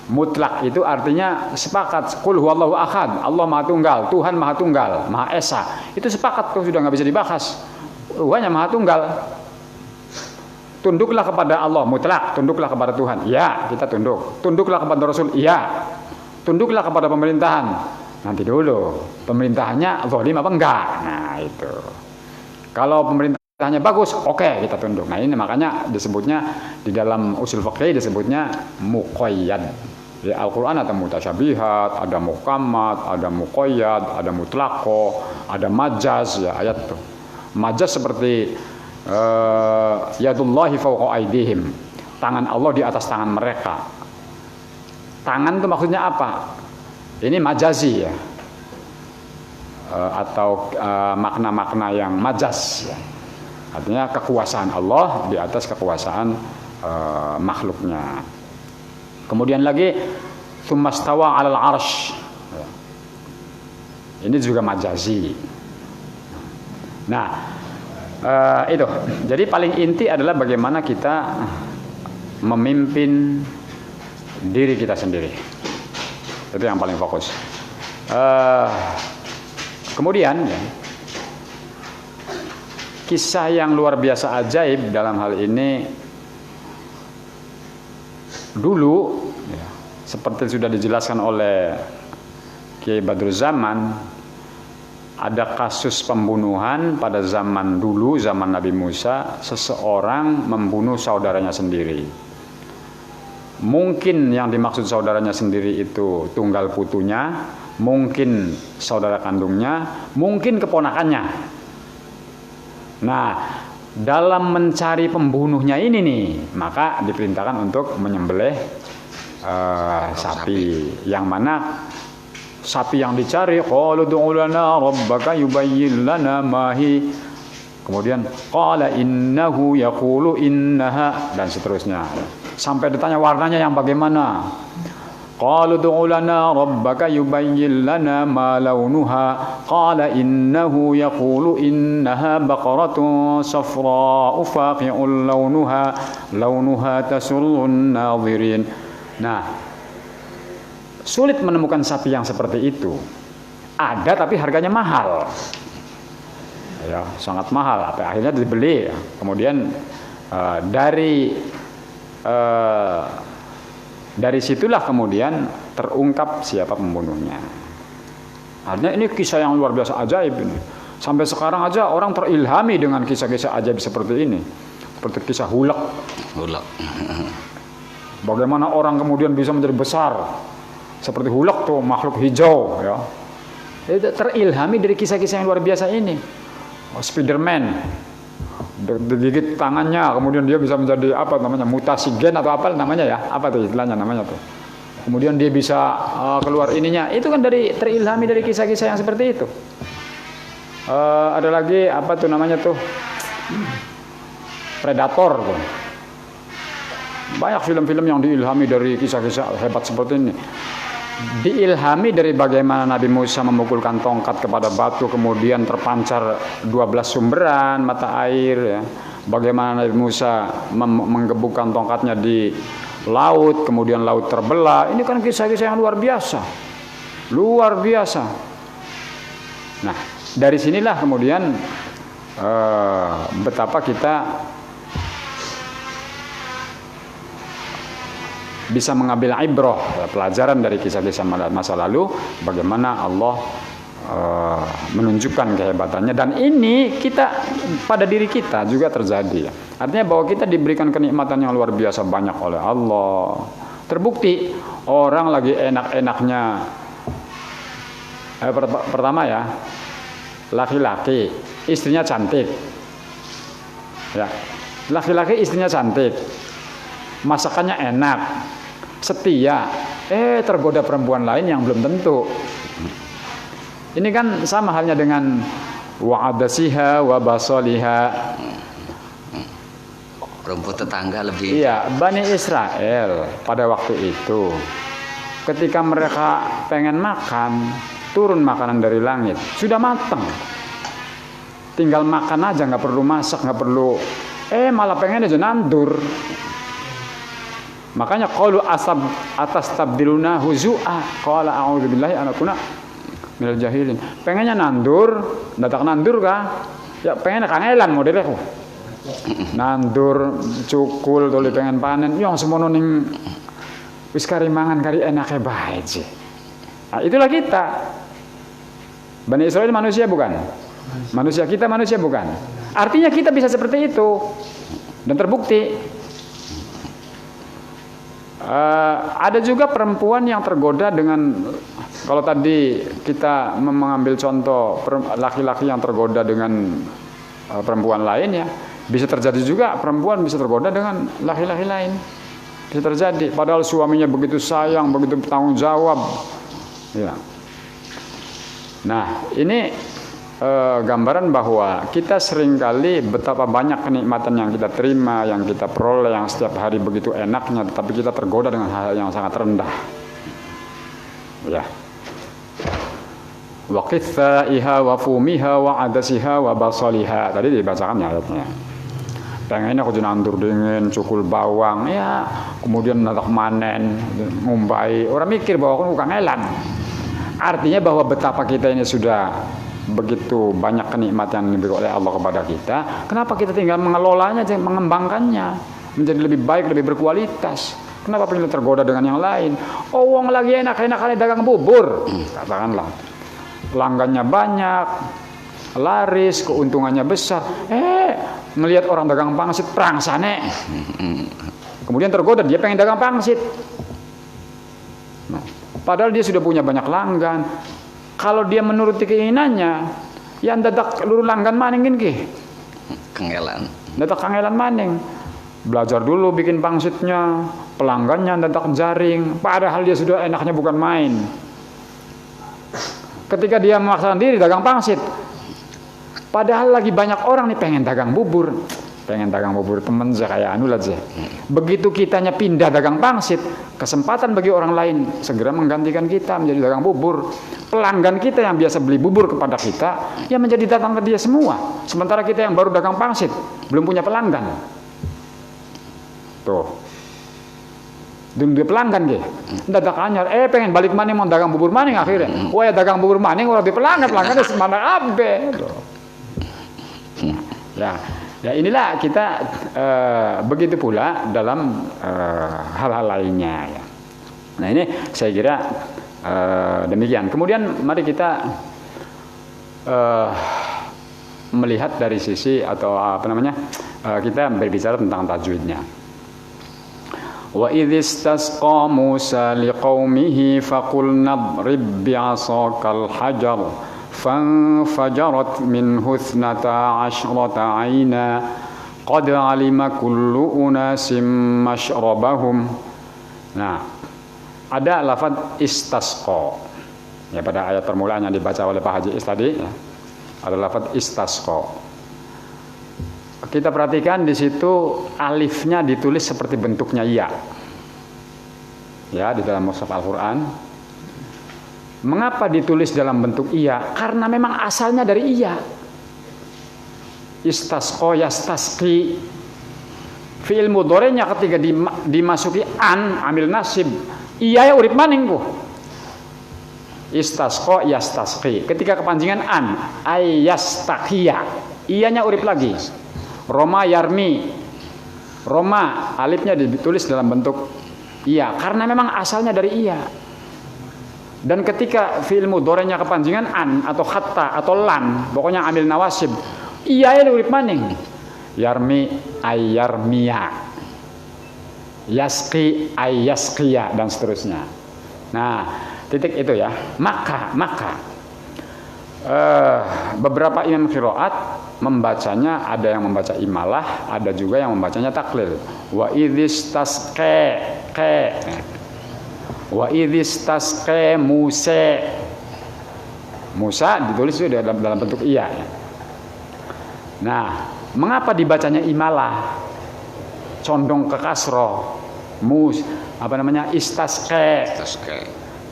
Mutlak itu artinya sepakat, qul huwallahu ahad, Allah Maha Tunggal, Tuhan Maha Tunggal, Maha Esa. Itu sepakat tuh, sudah nggak bisa dibahas. Tuhannya Maha Tunggal. Tunduklah kepada Allah, mutlak, tunduklah kepada Tuhan. Ya, kita tunduk. Tunduklah kepada Rasul. Ya. Tunduklah kepada pemerintahan. Nanti dulu, pemerintahannya zalim apa enggak? Nah, itu. Kalau pemerintahannya bagus, oke, kita tunduk. Nah, ini makanya disebutnya di dalam usul fikih disebutnya muqayyad. Di Al-Qur'an ada mutasyabihat, ada muhkamat, ada muqayyad, ada mutlaqo, ada majaz ya, ayat tuh. Majaz seperti yadullahi fawqa aydihim, tangan Allah di atas tangan mereka. Tangan itu maksudnya apa? Ini majazi ya, atau makna-makna yang majaz ya. Artinya kekuasaan Allah di atas kekuasaan makhluknya. Kemudian lagi tsummastawa 'alal 'arsy. Ini juga majazi. Nah, itu. Jadi paling inti adalah bagaimana kita memimpin diri kita sendiri. Itu yang paling fokus. Kemudian ya, kisah yang luar biasa ajaib dalam hal ini dulu ya, seperti sudah dijelaskan oleh Kiai Badruzzaman, ada kasus pembunuhan pada zaman dulu, zaman Nabi Musa, seseorang membunuh saudaranya sendiri. Mungkin yang dimaksud saudaranya sendiri itu tunggal putunya, mungkin saudara kandungnya, mungkin keponakannya. Nah, dalam mencari pembunuhnya ini nih, maka diperintahkan untuk menyembelih sapi. Yang mana sapi yang dicari, qalu du'u lana rabbaka yubayyin lana ma hi. Kemudian qala innahu yaqulu innaha, dan seterusnya. Sampai ditanya warnanya yang bagaimana. Qalu du'u lana rabbaka yubayyin lana ma launuha qala innahu yaqulu innaha baqaratun safra'u faqi'un launuha tasurrun nadhirin. Nah, sulit menemukan sapi yang seperti itu. Ada tapi harganya mahal. Ya, sangat mahal. Akhirnya dibeli. Kemudian dari situlah kemudian terungkap siapa pembunuhnya. Artinya ini kisah yang luar biasa ajaib ini. Sampai sekarang aja orang terilhami dengan kisah-kisah ajaib seperti ini. Seperti kisah Hulak. Bagaimana orang kemudian bisa menjadi besar. Seperti Hulak tuh, makhluk hijau ya. Itu terilhami dari kisah-kisah yang luar biasa ini. Spiderman digigit tangannya, kemudian dia bisa menjadi apa namanya, mutasi gen atau apa namanya ya, apa tuh istilahnya namanya tuh. Kemudian dia bisa keluar ininya, itu kan dari terilhami dari kisah-kisah yang seperti itu. Ada lagi apa tuh namanya tuh, Predator tuh. Banyak film-film yang diilhami dari kisah-kisah hebat seperti ini. Diilhami dari bagaimana Nabi Musa memukulkan tongkat kepada batu, kemudian terpancar 12 sumberan mata air ya. Bagaimana Nabi Musa menggebukkan tongkatnya di laut, kemudian laut terbelah. Ini kan kisah-kisah yang luar biasa. Luar biasa. Nah, dari sinilah kemudian betapa kita bisa mengambil ibrah, pelajaran dari kisah-kisah masa lalu, bagaimana Allah menunjukkan kehebatannya. Dan ini kita pada diri kita juga terjadi. Artinya bahwa kita diberikan kenikmatan yang luar biasa banyak oleh Allah. Terbukti orang lagi enak-enaknya. Pertama ya, laki-laki istrinya cantik. Ya, laki-laki istrinya cantik. Masakannya enak, setia, tergoda perempuan lain yang belum tentu. Ini kan sama halnya dengan wa'adasiha wa basaliha. Rumput tetangga lebih. Iya, Bani Israel pada waktu itu ketika mereka pengen makan, turun makanan dari langit, sudah matang. Tinggal makan aja, nggak perlu masak, nggak perlu. Malah pengen aja nandur. Makanya qalu atas tabdiluna huzu'a qala a'udzubillahi an akuna minal jahilin. Pengennya nandur, dadak nandur kah? Ya pengen kangelan modelnya kok. Nandur cukul tuli pengen panen, yang semono ning wis kari mangan kari enake bae sih. Nah, itulah kita. Bani Israil manusia bukan? Manusia, kita manusia bukan? Artinya kita bisa seperti itu. Dan terbukti ada juga perempuan yang tergoda dengan, kalau tadi kita mengambil contoh laki-laki yang tergoda dengan perempuan lain ya, bisa terjadi juga perempuan bisa tergoda dengan laki-laki lain. Bisa terjadi padahal suaminya begitu sayang, begitu bertanggung jawab. Ya. Nah, ini gambaran bahwa kita seringkali betapa banyak kenikmatan yang kita terima, yang kita peroleh, yang setiap hari begitu enaknya, tetapi kita tergoda dengan hal yang sangat rendah. Ya. Wa qithaiha wa fumiha wa adasiha wa basaliha. Tadi dibacakan ya ayatnya. Pengennya aku nandur dingin, cukul bawang, ya, kemudian nadak manen, ngumpai. Orang mikir bahwa aku kangelan. Artinya bahwa betapa kita ini sudah begitu banyak kenikmatan yang diberikan oleh Allah kepada kita, kenapa kita tinggal mengelolanya, mengembangkannya menjadi lebih baik, lebih berkualitas? Kenapa pengen tergoda dengan yang lain? Oh, wong lagi enak-enak dagang bubur, katakanlah, pelanggannya banyak, laris, keuntungannya besar. Melihat orang dagang pangsit prangsane, kemudian tergoda, dia pengen dagang pangsit. Nah, padahal dia sudah punya banyak langgan. Kalau dia menuruti keinginannya, yang dadak luru langgan maning gini, Kengelan. dadak kangelan maning. Belajar dulu bikin pangsitnya, pelanggannya dadak jaring. Padahal dia sudah enaknya bukan main. Ketika dia memaksakan diri dagang pangsit, padahal lagi banyak orang nih pengen dagang bubur. Pengen dagang bubur temen saya kayak anu lah sih. Begitu kitanya pindah dagang pangsit, kesempatan bagi orang lain segera menggantikan kita menjadi dagang bubur. Pelanggan kita yang biasa beli bubur kepada kita, ya menjadi datang ke dia semua. Sementara kita yang baru dagang pangsit, belum punya pelanggan. Tuh. Belum dia pelanggan ge. Dadak anyar, pengen balik maning mau dagang bubur maning akhirnya. Wah, ya dagang bubur maning ora di pelanggan semana abe. Ya inilah kita begitu pula dalam hal-hal lainnya ya. Nah ini saya kira demikian. Kemudian mari kita melihat dari sisi atau kita berbicara tentang tajwidnya. Wa idzistasqa Musa liqaumihi faqulna idrib bi'asakal hajar فانفجرت منه 12 عينا قد علم كل أناس مشربهم. Nah, ada lafaz istasqa. Ya, pada ayat permulaan yang dibaca oleh Pak Haji Is tadi, ya, ada lafaz istasqa. Kita perhatikan di situ alifnya ditulis seperti bentuknya ya. Ya, di dalam mushaf Al-Qur'an. Mengapa ditulis dalam bentuk iya? Karena memang asalnya dari iya. Istasqa yastasqi. Fi'il mudhari'nya ketika dimasuki an amil nasib, iya ya urip maning ku. Istasqa yastasqi. Ketika kepanjangan an ayyastaqiya, iyanya urip lagi. Roma yarmi. Roma alifnya ditulis dalam bentuk iya karena memang asalnya dari iya. Dan ketika fi'il mudhari'nya kepanjangan an atau hatta atau lan, pokoknya amil nawasib, iya ya urip maning. Yarmi ayyarmiya. Yasqi ayyasqiya dan seterusnya. Nah, titik itu ya. Maka beberapa imam qiraat membacanya, ada yang membaca imalah, ada juga yang membacanya taklil. Wa idzistasqa wa idzistasqa Musa ditulis sudah dalam bentuk iya. Nah, mengapa dibacanya imalah? Condong ke kasroh. Istasqa.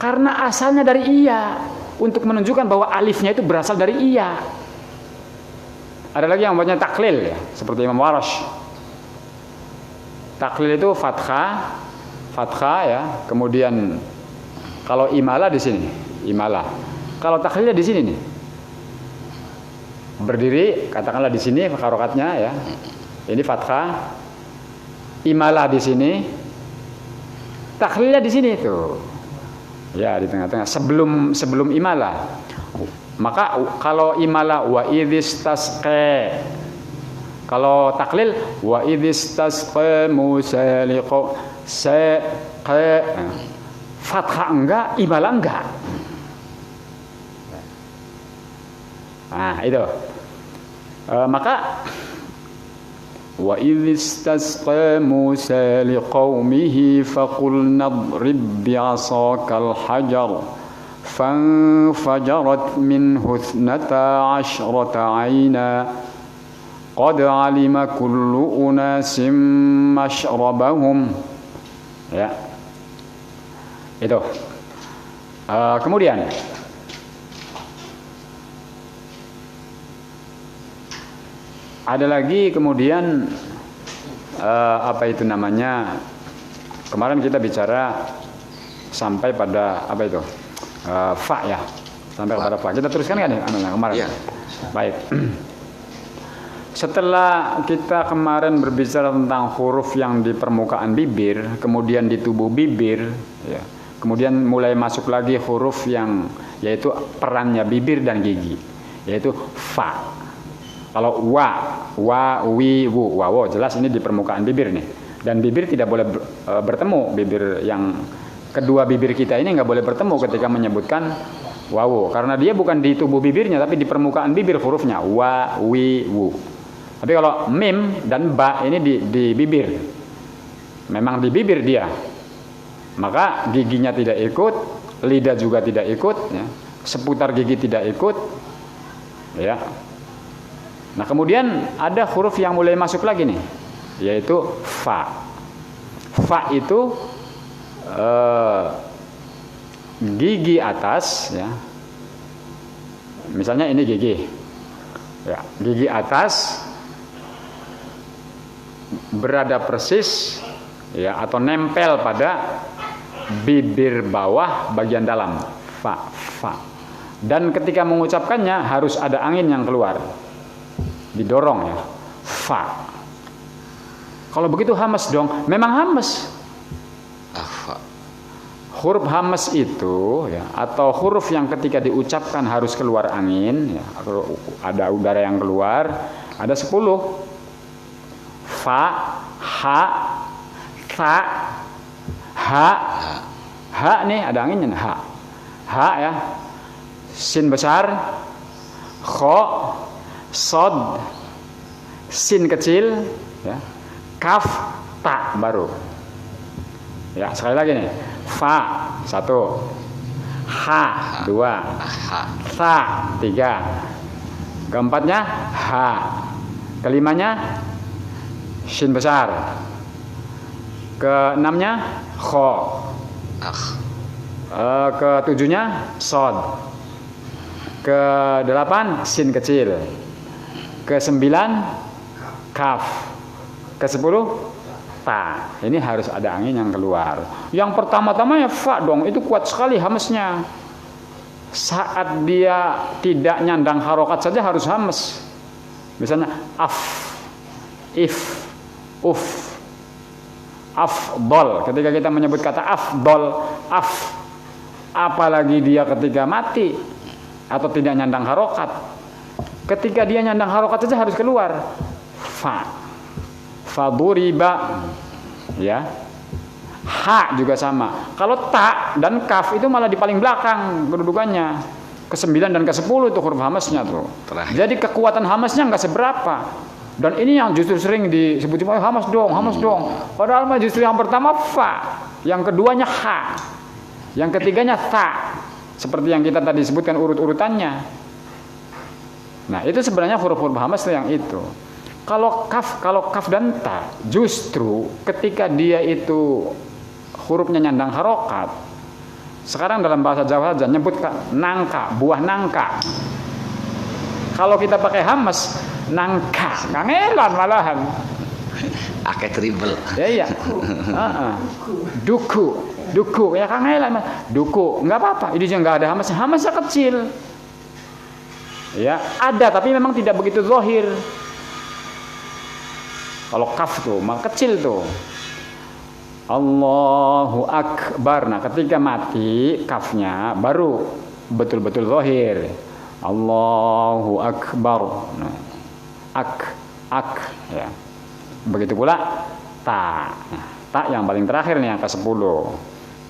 Karena asalnya dari iya, untuk menunjukkan bahwa alifnya itu berasal dari iya. Ada lagi yang membacanya taklil ya, seperti Imam Warash. Taklil itu fathah ya. Kemudian kalau imalah di sini, imalah. Kalau taklilnya di sini nih. Berdiri, katakanlah di sini harokatnya ya. Ini fathah. Imalah di sini. Taklilnya di sini tuh. Ya, di tengah-tengah sebelum imalah. Maka kalau imalah wa idzistasqa. Kalau taklil wa idzistasqa Musa liqa fathah enggak, imalah enggak. Nah, itu. Maka wa idzistasqa Musa liqaumihi faqulna idrib bi'asakal hajar fanfajarat minhu 12 'ayna qad 'alima kullu unasim mashrabahum. Ya. Itu. Kemudian ada lagi kemudian apa itu namanya? Kemarin kita bicara sampai pada apa itu? Fa ya. Sampai kepada fa. Kita teruskan kan ya kemarin. Iya. Baik. Setelah kita kemarin berbicara tentang huruf yang di permukaan bibir, kemudian di tubuh bibir, ya. Kemudian mulai masuk lagi huruf yang yaitu perannya bibir dan gigi, yaitu fa. Kalau wa, wi, wu, wawo, jelas ini di permukaan bibir nih. Dan bibir tidak boleh bertemu, bibir yang kedua bibir kita ini nggak boleh bertemu ketika menyebutkan wawo, karena dia bukan di tubuh bibirnya tapi di permukaan bibir hurufnya wa, wi, wu. Tapi kalau mim dan ba ini di bibir, memang di bibir dia, maka giginya tidak ikut, lidah juga tidak ikut, ya. Seputar gigi tidak ikut, ya. Nah kemudian ada huruf yang mulai masuk lagi nih, yaitu fa. Fa itu gigi atas, ya. Misalnya ini gigi, ya, gigi atas berada persis, ya, atau nempel pada bibir bawah bagian dalam, fa. Dan ketika mengucapkannya harus ada angin yang keluar, didorong, ya, fa. Kalau begitu hamas dong, memang hamas. Huruf hamas itu, ya, atau huruf yang ketika diucapkan harus keluar angin, ya, ada udara yang keluar, ada 10. Fa, ha, ta, ha nih ada anginnya, ha, ya, sin besar, kho, sod, sin kecil, ya, kaf, ta baru, ya. Sekali lagi nih, fa 1, ha 2, ta 3, keempatnya ha, kelimanya shin besar, keenamnya kho, ketujuhnya sod, ke-8 sin kecil, ke-9 kaf, ke-10 ta. Ini harus ada angin yang keluar. Yang pertama-tama ya fa dong, itu kuat sekali hamesnya. Saat dia tidak nyandang harokat saja harus hames. Misalnya af, if, uf, afdol. Ketika kita menyebut kata afdol, apalagi dia ketika mati atau tidak nyandang harokat. Ketika dia nyandang harokat saja harus keluar. Fa, faduriba, ya. Ha juga sama. Kalau ta dan kaf itu malah di paling belakang kedudukannya. Ke-9 dan ke-10 itu huruf hamasnya tuh. Jadi kekuatan hamasnya nggak seberapa. Dan ini yang justru sering disebut hamas dong. Padahal mah justru yang pertama fa, yang keduanya ha, yang ketiganya ta. Seperti yang kita tadi sebutkan urut-urutannya. Nah, itu sebenarnya huruf-huruf hamas yang itu. Kalau kaf dan ta, justru ketika dia itu hurufnya nyandang harokat. Sekarang dalam bahasa Jawa saja nyebut nangka, buah nangka. Kalau kita pakai hamas, nangka, kangelan malahan. Akeh tribel. Ya iya. Duku, ya kangelan. Duku, nggak apa-apa. Ini juga nggak ada hamasnya. Hamasnya kecil. Ya, ada tapi memang tidak begitu zahir. Kalau kaf tuh, mah kecil tuh. Allahu Akbar. Nah, ketika mati kafnya baru betul-betul zahir. Allahu Akbar. Nah, ak, ya. Begitu pula ta. Nah, ta yang paling terakhir nih yang ke-10.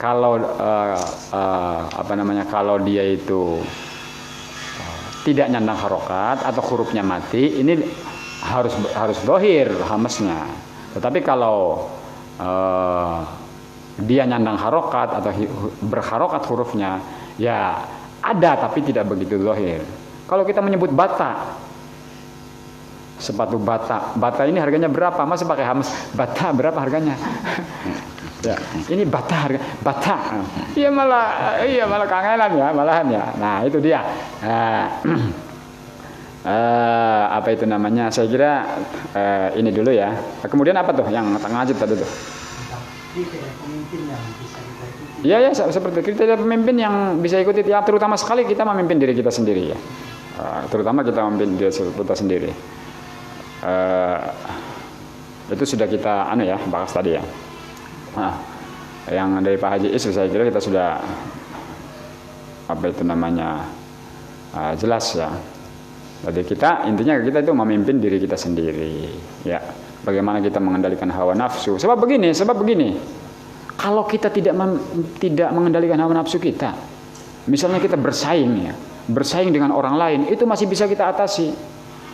Kalau kalau dia itu tidak nyandang harokat atau hurufnya mati, ini harus dohir hamasnya. Tetapi kalau dia nyandang harokat atau berharokat hurufnya, ya ada tapi tidak begitu dohir. Kalau kita menyebut bata, sepatu bata ini harganya berapa? Masa pakai hamas bata berapa harganya? Ya, ini bata harga bata. Iya malah kangenan ya malahan ya. Nah itu dia. Apa itu namanya? Saya kira ini dulu ya. Kemudian apa tuh yang tengah aja tadi tuh? Ya, ya, seperti kriteria pemimpin yang bisa ikuti, ya, terutama sekali kita memimpin diri kita sendiri, ya. Terutama kita memimpin diri kita sendiri. Itu sudah kita bahas tadi, ya. Nah, yang dari Pak Haji Is saya kira kita sudah jelas, ya. Jadi intinya kita itu memimpin diri kita sendiri, ya. Bagaimana kita mengendalikan hawa nafsu? Sebab begini. Kalau kita tidak mengendalikan hawa nafsu kita, misalnya kita bersaing dengan orang lain, itu masih bisa kita atasi.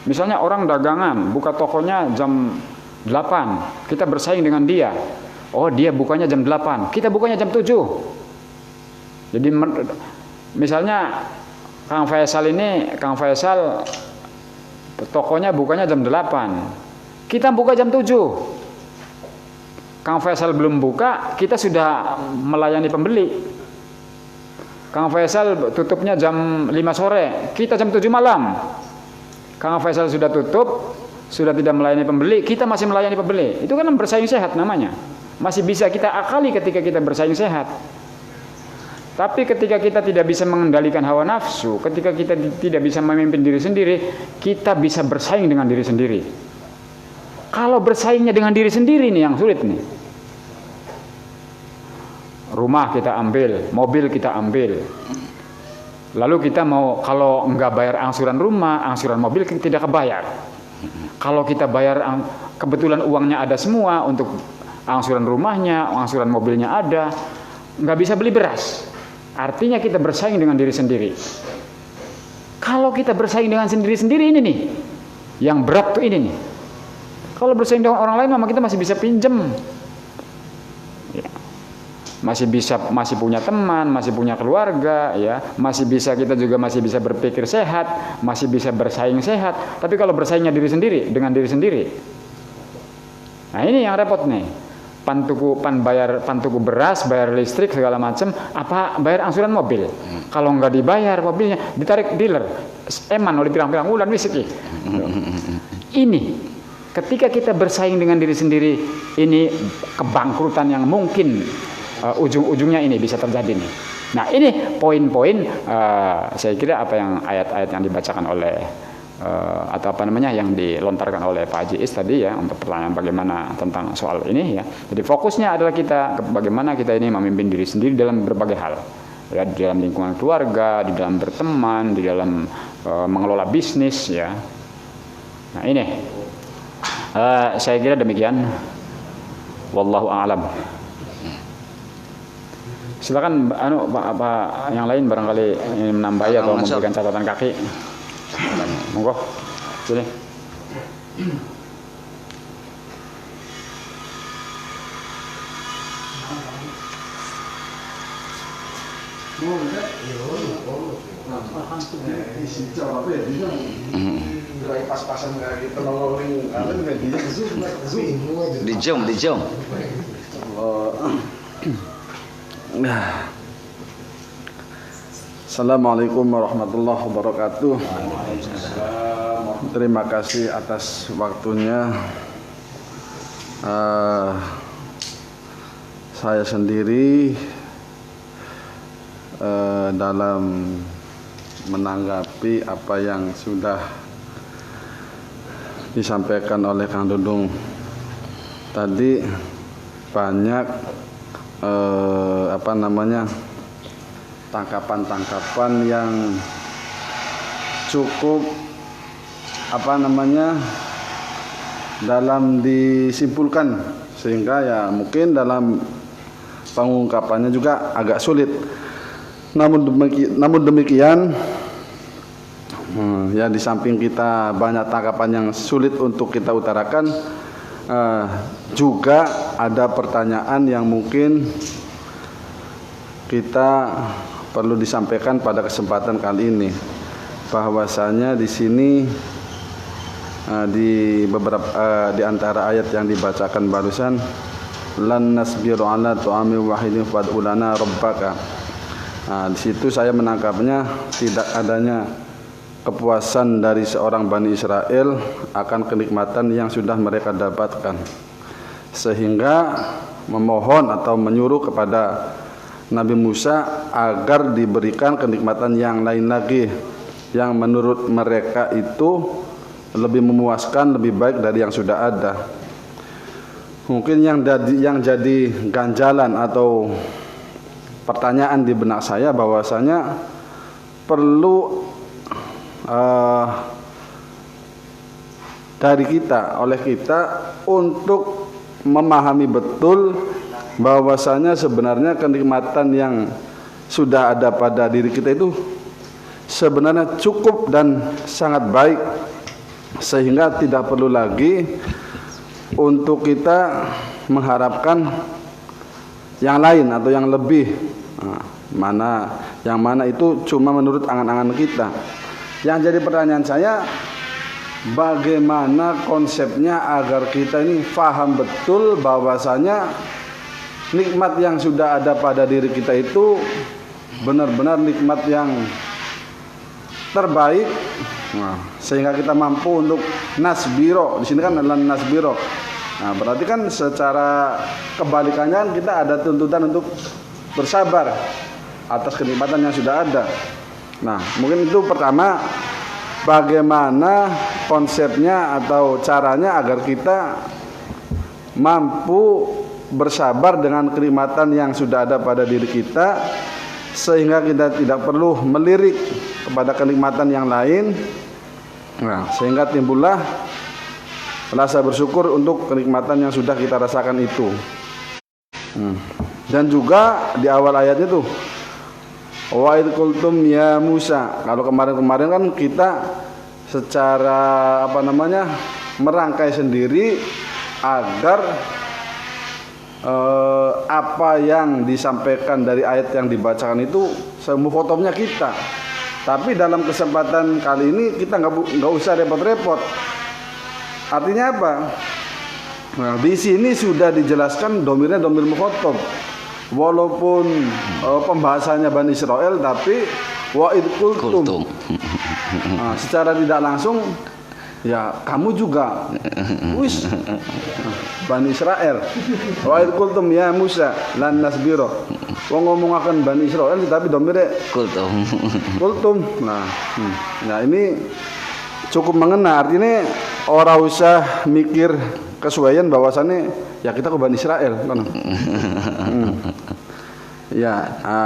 Misalnya orang dagangan buka tokonya jam 8, kita bersaing dengan dia. Oh, dia bukanya jam 8, kita bukanya jam 7. Jadi misalnya Kang Faisal tokonya bukanya jam 8, kita buka jam 7. Kang Faisal belum buka, kita sudah melayani pembeli. Kang Faisal tutupnya jam 5 sore, kita jam 7 malam. Kang Faisal sudah tutup, sudah tidak melayani pembeli, kita masih melayani pembeli. Itu kan bersaing sehat namanya. Masih bisa kita akali ketika kita bersaing sehat. Tapi ketika kita tidak bisa mengendalikan hawa nafsu, ketika kita tidak bisa memimpin diri sendiri, kita bisa bersaing dengan diri sendiri. Kalau bersaingnya dengan diri sendiri nih yang sulit nih. Rumah kita ambil, mobil kita ambil. Lalu kita kalau nggak bayar angsuran rumah, angsuran mobil kita tidak kebayar. Kalau kita bayar, kebetulan uangnya ada semua untuk angsuran rumahnya, angsuran mobilnya ada, nggak bisa beli beras. Artinya kita bersaing dengan diri sendiri. Kalau kita bersaing dengan sendiri-sendiri ini nih, yang berat tuh ini nih. Kalau bersaing dengan orang lain, kita masih bisa pinjem, ya. Masih punya teman, masih punya keluarga, ya. Kita juga masih bisa berpikir sehat, masih bisa bersaing sehat. Tapi kalau bersaingnya dengan diri sendiri, nah ini yang repot nih. Pan tuku beras, bayar listrik segala macam, apa bayar angsuran mobil. Kalau nggak dibayar mobilnya ditarik dealer, eman oleh pirang-pirang bulan wisiki. Ini ketika kita bersaing dengan diri sendiri, ini kebangkrutan yang mungkin ujung-ujungnya ini bisa terjadi nih. Nah, ini poin-poin saya kira apa yang ayat-ayat yang dibacakan oleh yang dilontarkan oleh Pak Haji Is tadi, ya, untuk pertanyaan bagaimana tentang soal ini, ya. Jadi fokusnya adalah bagaimana kita ini memimpin diri sendiri dalam berbagai hal, ya, di dalam lingkungan keluarga, di dalam berteman, di dalam mengelola bisnis, ya. Nah, ini saya kira demikian. Wallahu a'lam. Silakan Pak yang lain barangkali ingin menambahi atau memberikan catatan kaki. Monggo. Sini. Di jam. Assalamualaikum warahmatullahi wabarakatuh. Terima kasih atas waktunya. Saya sendiri dalam menanggapi apa yang sudah disampaikan oleh Kang Dudung tadi, banyak tangkapan-tangkapan yang cukup dalam disimpulkan, sehingga ya mungkin dalam pengungkapannya juga agak sulit. Namun demikian, ya, di samping kita banyak tangkapan yang sulit untuk kita utarakan, juga ada pertanyaan yang mungkin kita perlu disampaikan pada kesempatan kali ini, bahwasanya di sini di beberapa di antara ayat yang dibacakan barusan, lan nasbiru ala tu'ami wahidin fad'u lana rabbaka. Di situ saya menangkapnya tidak adanya kepuasan dari seorang Bani Israel akan kenikmatan yang sudah mereka dapatkan, sehingga memohon atau menyuruh kepada Nabi Musa agar diberikan kenikmatan yang lain lagi yang menurut mereka itu lebih memuaskan, lebih baik dari yang sudah ada. Mungkin yang jadi ganjalan atau pertanyaan di benak saya bahwasanya perlu dari kita, oleh kita untuk memahami betul bahwasanya sebenarnya kenikmatan yang sudah ada pada diri kita itu sebenarnya cukup dan sangat baik, sehingga tidak perlu lagi untuk kita mengharapkan yang lain atau yang lebih. Yang mana itu cuma menurut angan-angan kita. Yang jadi pertanyaan saya, bagaimana konsepnya agar kita ini paham betul bahwasanya nikmat yang sudah ada pada diri kita itu benar-benar nikmat yang terbaik, sehingga kita mampu untuk nasbiro. Di sini kan adalah nasbiro. Nah, berarti kan secara kebalikannya kita ada tuntutan untuk bersabar atas kenikmatan yang sudah ada. Nah, mungkin itu pertama, bagaimana konsepnya atau caranya agar kita mampu bersabar dengan kenikmatan yang sudah ada pada diri kita, sehingga kita tidak perlu melirik kepada kenikmatan yang lain. Nah, sehingga timbullah rasa bersyukur untuk kenikmatan yang sudah kita rasakan itu. Dan juga di awal ayatnya tuh, wa idh qultum ya Musa. Kalau kemarin-kemarin kan kita secara merangkai sendiri agar apa yang disampaikan dari ayat yang dibacakan itu semukhotomnya kita. Tapi dalam kesempatan kali ini kita nggak usah repot-repot. Artinya apa? Nah, di sini sudah dijelaskan domirnya domir mukhotob. Walaupun pembahasannya Bani Israel, tapi wa idh qultum. Nah, secara tidak langsung ya kamu juga Bani Israel. Wa idh qultum ya Musa lan nasbiro. Wong ngomongaken Bani Israel tapi domire qultum. Nah, ini cukup mengena. Artinya orang usah mikir kesuaian bahwasannya ya kita ke Bani Israel kan.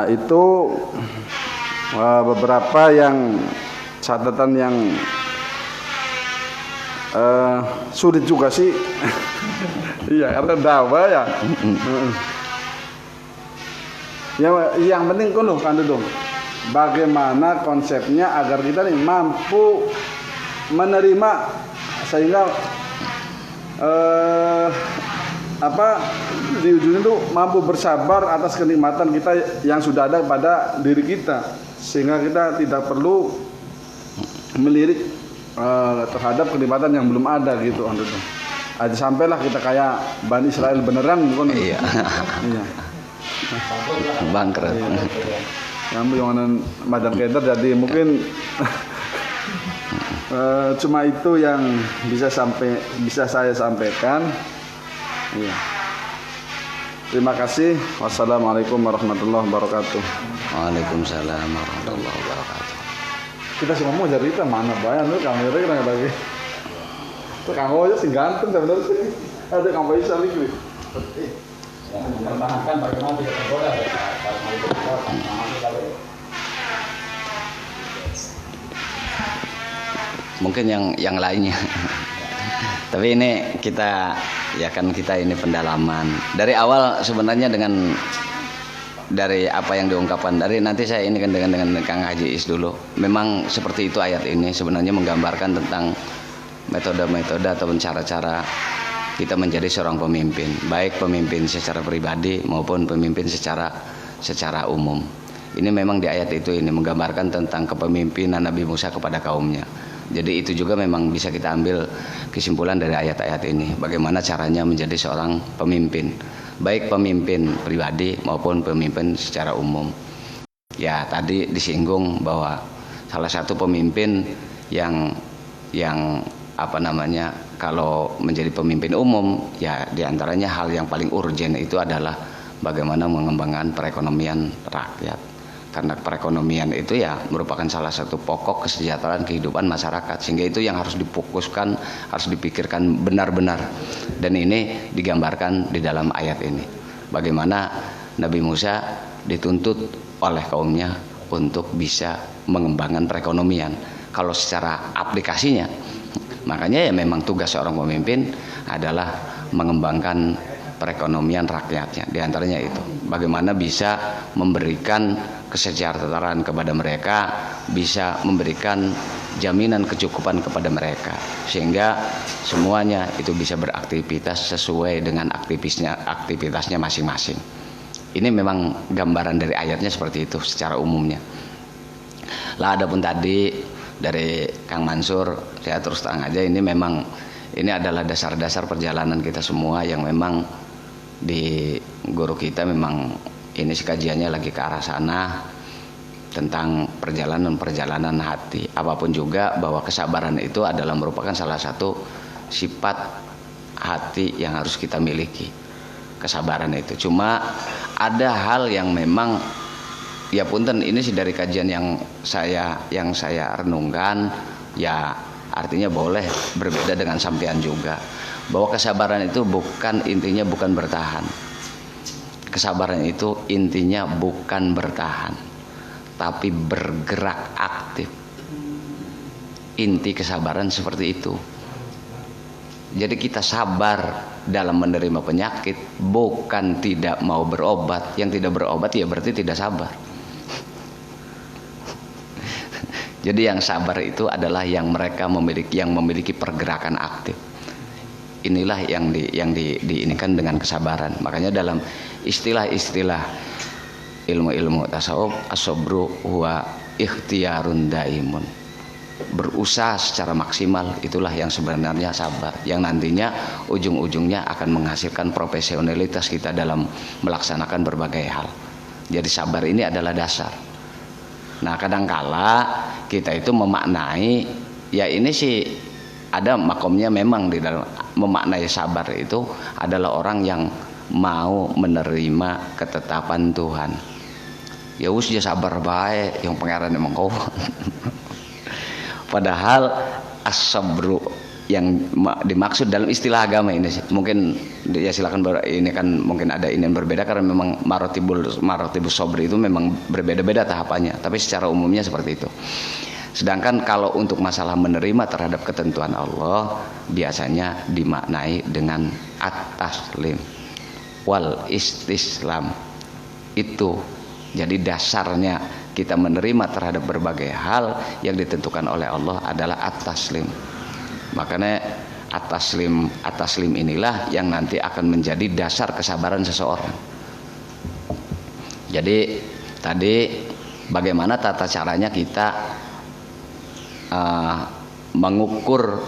Itu beberapa yang catatan yang sulit juga sih. Iya, karena dakwah ya. Yang penting kan dong. Bagaimana konsepnya agar kita nih mampu menerima, sehingga di ujungnya itu mampu bersabar atas kenikmatan kita yang sudah ada pada diri kita, sehingga kita tidak perlu melirik terhadap kenikmatan yang belum ada gitu. Aja sampailah kita kayak Bani Israel beneran bukan? Iya. Bangkrut. Yang Madam Keder, jadi mungkin cuma itu yang bisa saya sampaikan. Iya. Terima kasih. Wassalamualaikum warahmatullahi wabarakatuh. Waalaikumsalam warahmatullahi wabarakatuh. Kita sih ngomong dari itu mana bayar lu kamera kita nggak lagi. Tuh kamu aja sih ganteng sebenarnya sih. Ada kamu bisa lagi. Mempertahankan bagaimana tidak tergoda. Mungkin yang lainnya. Tapi ini kita ini pendalaman. Dari awal sebenarnya dari apa yang diungkapkan, dari nanti saya ini kan dengan Kang Haji Is dulu. Memang seperti itu ayat ini sebenarnya menggambarkan tentang metode-metode ataupun cara-cara kita menjadi seorang pemimpin, baik pemimpin secara pribadi maupun pemimpin secara umum. Ini memang di ayat itu ini menggambarkan tentang kepemimpinan Nabi Musa kepada kaumnya. Jadi itu juga memang bisa kita ambil kesimpulan dari ayat-ayat ini, bagaimana caranya menjadi seorang pemimpin, baik pemimpin pribadi maupun pemimpin secara umum. Ya, tadi disinggung bahwa salah satu pemimpin yang kalau menjadi pemimpin umum ya diantaranya hal yang paling urgent itu adalah bagaimana mengembangkan perekonomian rakyat, karena perekonomian itu ya merupakan salah satu pokok kesejahteraan kehidupan masyarakat, sehingga itu yang harus difokuskan, harus dipikirkan benar-benar. Dan ini digambarkan di dalam ayat ini, bagaimana Nabi Musa dituntut oleh kaumnya untuk bisa mengembangkan perekonomian. Kalau secara aplikasinya, makanya ya memang tugas seorang pemimpin adalah mengembangkan perekonomian rakyatnya. Di antaranya itu, bagaimana bisa memberikan kesejahteraan kepada mereka, bisa memberikan jaminan kecukupan kepada mereka, sehingga semuanya itu bisa beraktivitas sesuai dengan aktivitasnya masing-masing. Ini memang gambaran dari ayatnya seperti itu secara umumnya. Lah adapun tadi dari Kang Mansur, saya terus terang aja ini memang ini adalah dasar-dasar perjalanan kita semua yang memang di guru kita memang ini kajiannya lagi ke arah sana tentang perjalanan hati. Apapun juga bahwa kesabaran itu adalah merupakan salah satu sifat hati yang harus kita miliki. Kesabaran itu. Cuma ada hal yang memang ya punten ini sih dari kajian yang saya renungkan ya artinya boleh berbeda dengan sampean juga, bahwa kesabaran itu intinya bukan bertahan. Kesabaran itu intinya bukan bertahan, tapi bergerak aktif. Inti kesabaran seperti itu. Jadi kita sabar dalam menerima penyakit, bukan tidak mau berobat. Yang tidak berobat ya berarti tidak sabar. Jadi yang sabar itu adalah yang memiliki pergerakan aktif. Inilah yang diinikan dengan kesabaran. Makanya dalam istilah-istilah ilmu-ilmu tasawuf, as-sabru huwa ikhtiyarun daimun. Berusaha secara maksimal itulah yang sebenarnya sabar, yang nantinya ujung-ujungnya akan menghasilkan profesionalitas kita dalam melaksanakan berbagai hal. Jadi sabar ini adalah dasar. Nah kadangkala kita itu memaknai ya ini sih ada makomnya memang di dalam memaknai sabar itu adalah orang yang mau menerima ketetapan Tuhan. Ya wis dia sabar baik yang pangeran emang kau. Padahal as-sabru yang dimaksud dalam istilah agama ini mungkin ya silakan ini kan mungkin ada ini yang berbeda karena memang marotibus sabri itu memang berbeda-beda tahapannya, tapi secara umumnya seperti itu. Sedangkan kalau untuk masalah menerima terhadap ketentuan Allah biasanya dimaknai dengan at-taslim wal istislam. Itu jadi dasarnya kita menerima terhadap berbagai hal yang ditentukan oleh Allah adalah at-taslim. Makanya at-taslim inilah yang nanti akan menjadi dasar kesabaran seseorang. Jadi tadi bagaimana tata caranya kita mengukur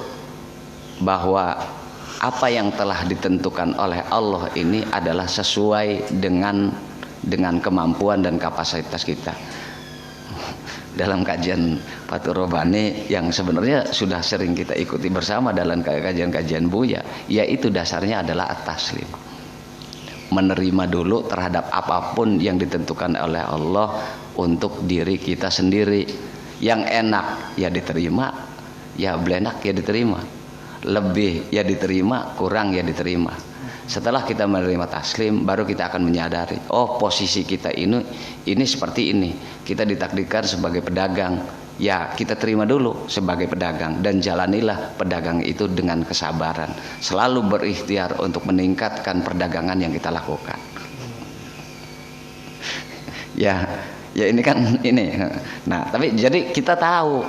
bahwa apa yang telah ditentukan oleh Allah ini adalah sesuai dengan kemampuan dan kapasitas kita. Dalam kajian Fathur Rabbani yang sebenarnya sudah sering kita ikuti bersama dalam kajian-kajian Buya, yaitu dasarnya adalah at-taslim. Menerima dulu terhadap apapun yang ditentukan oleh Allah untuk diri kita sendiri. Yang enak ya diterima, ya belenak ya diterima, lebih ya diterima, kurang ya diterima. Setelah kita menerima taslim, baru kita akan menyadari, oh posisi kita ini seperti ini. Kita ditakdirkan sebagai pedagang, ya kita terima dulu sebagai pedagang dan jalanilah pedagang itu dengan kesabaran. Selalu berikhtiar untuk meningkatkan perdagangan yang kita lakukan. Ya ini kan ini. Nah, tapi jadi kita tahu.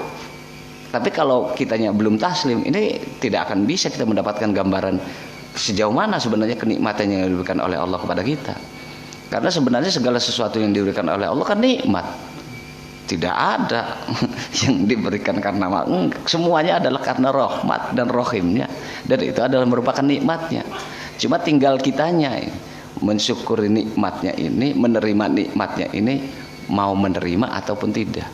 Tapi kalau kitanya belum taslim, ini tidak akan bisa kita mendapatkan gambaran sejauh mana sebenarnya kenikmatan yang diberikan oleh Allah kepada kita. Karena sebenarnya segala sesuatu yang diberikan oleh Allah kan nikmat. Tidak ada yang diberikan karena semuanya adalah karena rahmat dan rohimnya. Dan itu adalah merupakan nikmatnya. Cuma tinggal kitanya mensyukuri nikmatnya ini, menerima nikmatnya ini, mau menerima ataupun tidak.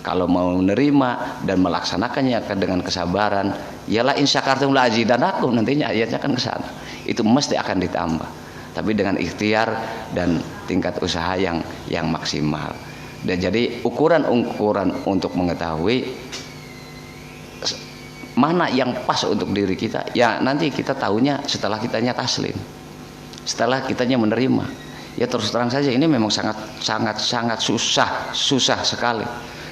Kalau mau menerima dan melaksanakannya dengan kesabaran, yalah in syakartum la azidanakum, nantinya ayatnya kan ke sana. Itu mesti akan ditambah. Tapi dengan ikhtiar dan tingkat usaha yang maksimal. Dan jadi ukuran-ukuran untuk mengetahui mana yang pas untuk diri kita, ya nanti kita tahunya setelah kitanya taslim, setelah kitanya menerima. Ya terus terang saja ini memang sangat susah sekali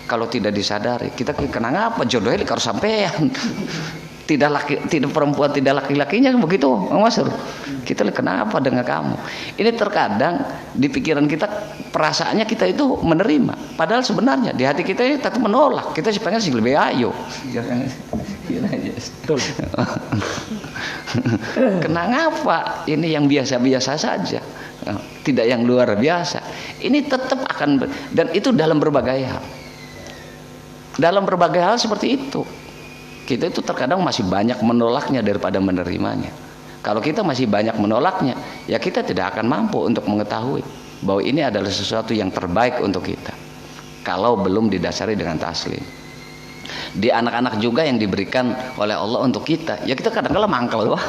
kalau tidak disadari. Kita kenapa apa jodohnya kalau sampean tidak perempuan tidak laki-lakinya begitu, Mas. Kita kenapa dengan kamu? Ini terkadang di pikiran kita perasaannya kita itu menerima, padahal sebenarnya di hati kita tetap menolak. Kita sih pengen sih lebih ayo. Kenapa ini yang biasa-biasa saja, tidak yang luar biasa? Ini tetap akan, dan itu dalam berbagai hal. Dalam berbagai hal seperti itu. Kita itu terkadang masih banyak menolaknya daripada menerimanya. Kalau kita masih banyak menolaknya, ya kita tidak akan mampu untuk mengetahui bahwa ini adalah sesuatu yang terbaik untuk kita. Kalau belum didasari dengan taslim. Di anak-anak juga yang diberikan oleh Allah untuk kita, ya kita kadang-kadang mangkal wah.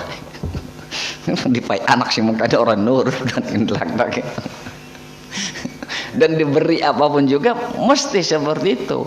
Di anak sih mungkin ada orang nur dan intelak. Dan diberi apapun juga mesti seperti itu.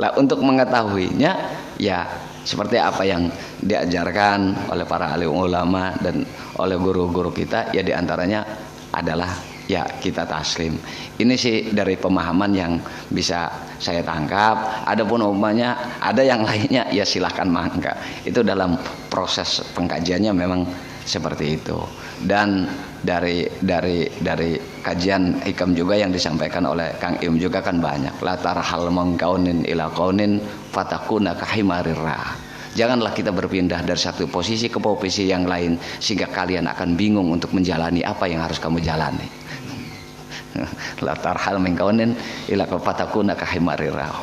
Lah untuk mengetahuinya ya seperti apa yang diajarkan oleh para alim ulama dan oleh guru-guru kita, ya diantaranya adalah ya kita taslim. Ini sih dari pemahaman yang bisa saya tangkap. Adapun umpamanya ada yang lainnya ya silahkan mangga. Itu dalam proses pengkajiannya memang seperti itu. Dan dari kajian hikam juga yang disampaikan oleh Kang Im juga kan banyak. La tarhal mangkaunin ila kaunin fatakuna kahimarirah. Janganlah kita berpindah dari satu posisi ke posisi yang lain sehingga kalian akan bingung untuk menjalani apa yang harus kamu jalani. La tarhal mangkaunin ila fatakuna kahimarirah.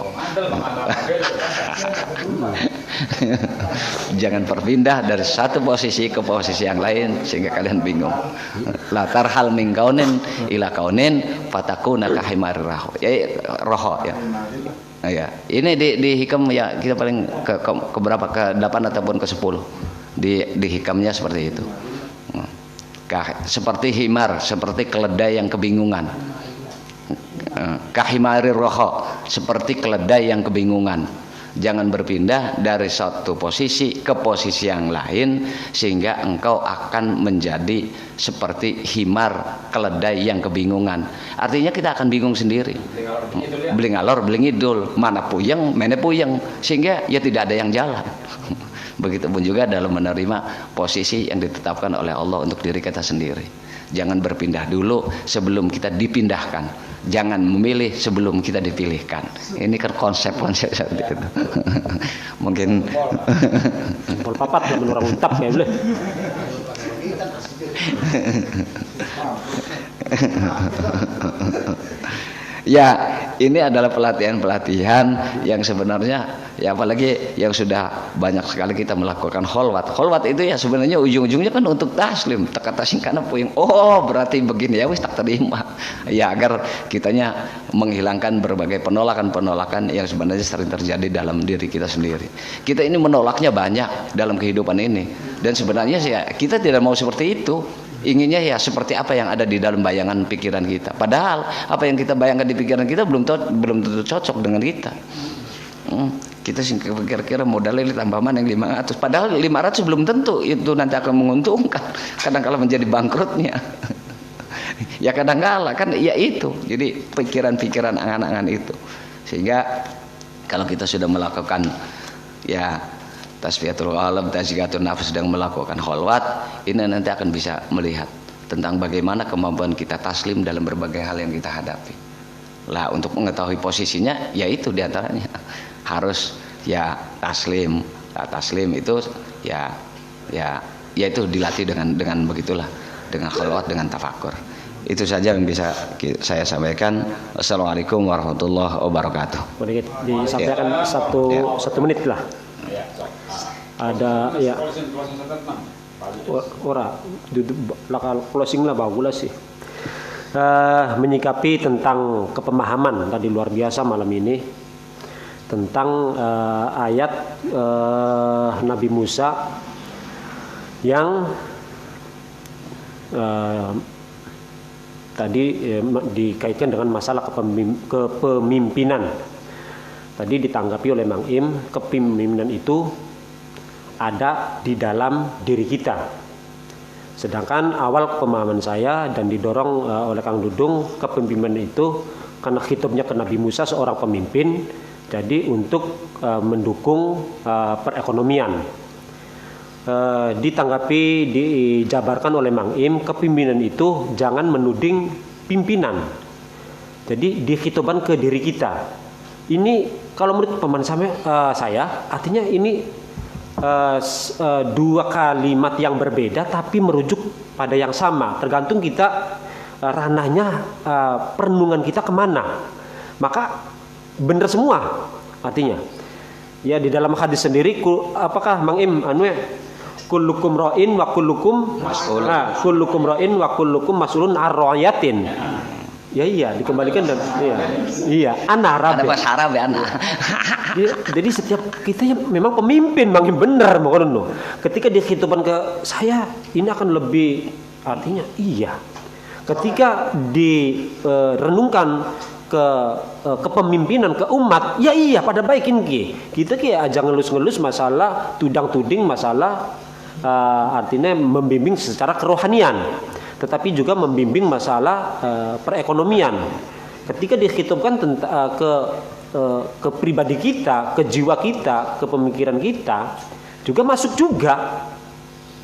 Jangan berpindah dari satu posisi ke posisi yang lain sehingga kalian bingung. La tarhal min kaunin ila kaunin fatakuna kahimarirah. Ya roho ya. Nah, ya. Ini di hikam ya kita paling ke berapa, ke 8 ataupun ke 10. Di hikamnya seperti itu. Seperti himar, seperti keledai yang kebingungan. Kahimarir roho, seperti keledai yang kebingungan. Jangan berpindah dari satu posisi ke posisi yang lain sehingga engkau akan menjadi seperti himar, keledai yang kebingungan. Artinya kita akan bingung sendiri. Beling alor, beling idul, mana puyeng, mana puyeng, sehingga ya tidak ada yang jalan. Begitupun juga dalam menerima posisi yang ditetapkan oleh Allah untuk diri kita sendiri. Jangan berpindah dulu sebelum kita dipindahkan. Jangan memilih sebelum kita dipilihkan. Ini kan konsep-konsep seperti itu. Mungkin Pol papat ya orang untap ya boleh. Ya, ini adalah pelatihan-pelatihan yang sebenarnya ya apalagi yang sudah banyak sekali kita melakukan kholwat. Kholwat itu ya sebenarnya ujung-ujungnya kan untuk taslim. Kata singkatnya puyeng. Oh, berarti begini ya wis tak terima. Ya agar kitanya menghilangkan berbagai penolakan-penolakan yang sebenarnya sering terjadi dalam diri kita sendiri. Kita ini menolaknya banyak dalam kehidupan ini. Dan sebenarnya ya kita tidak mau seperti itu. Inginnya ya seperti apa yang ada di dalam bayangan pikiran kita. Padahal apa yang kita bayangkan di pikiran kita belum tentu cocok dengan kita. Kita sih kira-kira modalnya ditambah mana yang 500. Padahal 500 belum tentu itu nanti akan menguntungkan. Kadang-kala menjadi bangkrutnya. Ya kadang-kala kan ya itu. Jadi pikiran-pikiran angan-angan itu. Sehingga kalau kita sudah melakukan ya tasfiyatul alam, tazkiyatun nafs, sedang melakukan kholwat, ini nanti akan bisa melihat tentang bagaimana kemampuan kita taslim dalam berbagai hal yang kita hadapi. Lah untuk mengetahui posisinya, yaitu diantaranya harus ya taslim. Nah, taslim itu ya itu dilatih dengan begitulah, dengan kholwat, dengan tafakur. Itu saja yang bisa saya sampaikan. Assalamualaikum warahmatullahi wabarakatuh. Boleh disampaikan satu menit lah. Ada ya ora duduk lakal closing lah bagus sih. Menyikapi tentang kepemahaman tadi luar biasa malam ini. tentang ayat Nabi Musa yang tadi dikaitkan dengan masalah kepemimpinan. Tadi ditanggapi oleh Mang Im, kepemimpinan itu ada di dalam diri kita. Sedangkan awal pemahaman saya dan didorong oleh Kang Dudung, kepemimpinan itu karena khitabnya ke Nabi Musa seorang pemimpin, jadi untuk mendukung perekonomian. Ditanggapi, dijabarkan oleh Mang Im, kepemimpinan itu jangan menuding pimpinan. Jadi dikhitaban ke diri kita. Ini kalau menurut pemahaman saya artinya ini dua kalimat yang berbeda tapi merujuk pada yang sama. Tergantung kita ranahnya, perenungan kita kemana. Maka benar semua artinya. Ya di dalam hadis sendiri, apakah Mang Im kullukum ra'in wa kullukum mas'ul. Kullukum ra'in wa kullukum mas'ulun ar-ra'iyatin. Ya iya, dikembalikan dan iya, ana Arab. Ada bahasa Arab ya, ana. Jadi setiap kita ya memang pemimpin, Mang Im benar makanya. Ketika dia khitaban ke saya, ini akan lebih artinya iya. Ketika direnungkan ke kepemimpinan ke umat, ya iya pada baikin kita aja ngelus-ngelus masalah tudang-tuding masalah artinya membimbing secara kerohanian, tetapi juga membimbing masalah perekonomian. Ketika dikhitubkan ke pribadi kita, ke jiwa kita, ke pemikiran kita, juga masuk juga.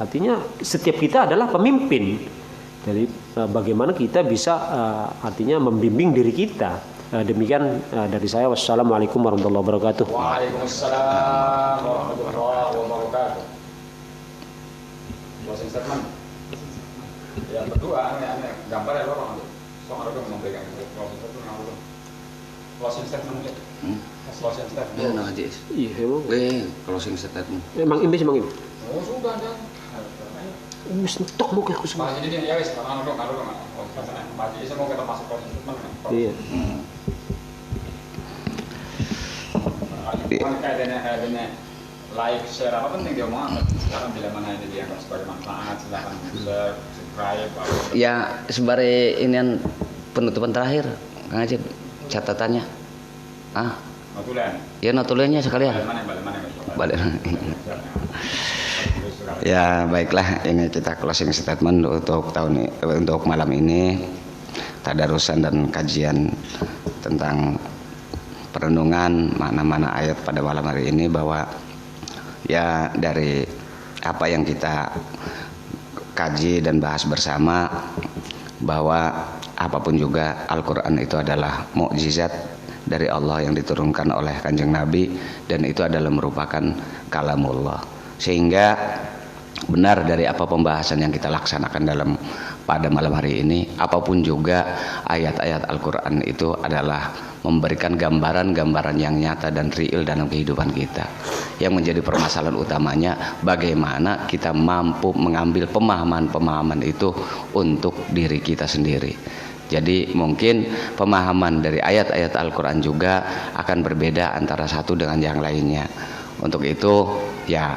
Artinya setiap kita adalah pemimpin. Jadi bagaimana kita bisa artinya membimbing diri kita. Demikian dari saya. Wassalamualaikum warahmatullahi wabarakatuh. Waalaikumsalam warahmatullahi wabarakatuh. Closing statement. Yang kedua, aneh gambar ya orang itu. Soalnya orang memberikan closing statement. Closing statement. Closing statement. Nah, Jis. Iya, emang. Closing statement. Mang Im. Oh, sudah dan. Wis tok mau ke khusus. Mas jadi ya wis, kalau dong. Mas jadi semua kita masuk closing statement. Iya. Kayaknya like, share apa penting dia omong. Sekarang bila mana ini dianggap sebagai manfaat, silakan share, subscribe. Ya, sebagai inian penutupan terakhir, Kang Ajib, catatannya. Notulen. Ya notulennya sekalian. Balik. Ya baiklah, ini kita closing statement untuk untuk malam ini, tadarusan dan kajian tentang perenungan mana-mana ayat pada malam hari ini, bahwa ya dari apa yang kita kaji dan bahas bersama, bahwa apapun juga Al-Quran itu adalah mukjizat dari Allah yang diturunkan oleh Kanjeng Nabi, dan itu adalah merupakan kalamullah. Sehingga benar dari apa pembahasan yang kita laksanakan pada malam hari ini, apapun juga ayat-ayat Al-Quran itu adalah memberikan gambaran-gambaran yang nyata dan real dalam kehidupan kita. Yang menjadi permasalahan utamanya, bagaimana kita mampu mengambil pemahaman-pemahaman itu untuk diri kita sendiri. Jadi mungkin pemahaman dari ayat-ayat Al-Quran juga akan berbeda antara satu dengan yang lainnya. Untuk itu ya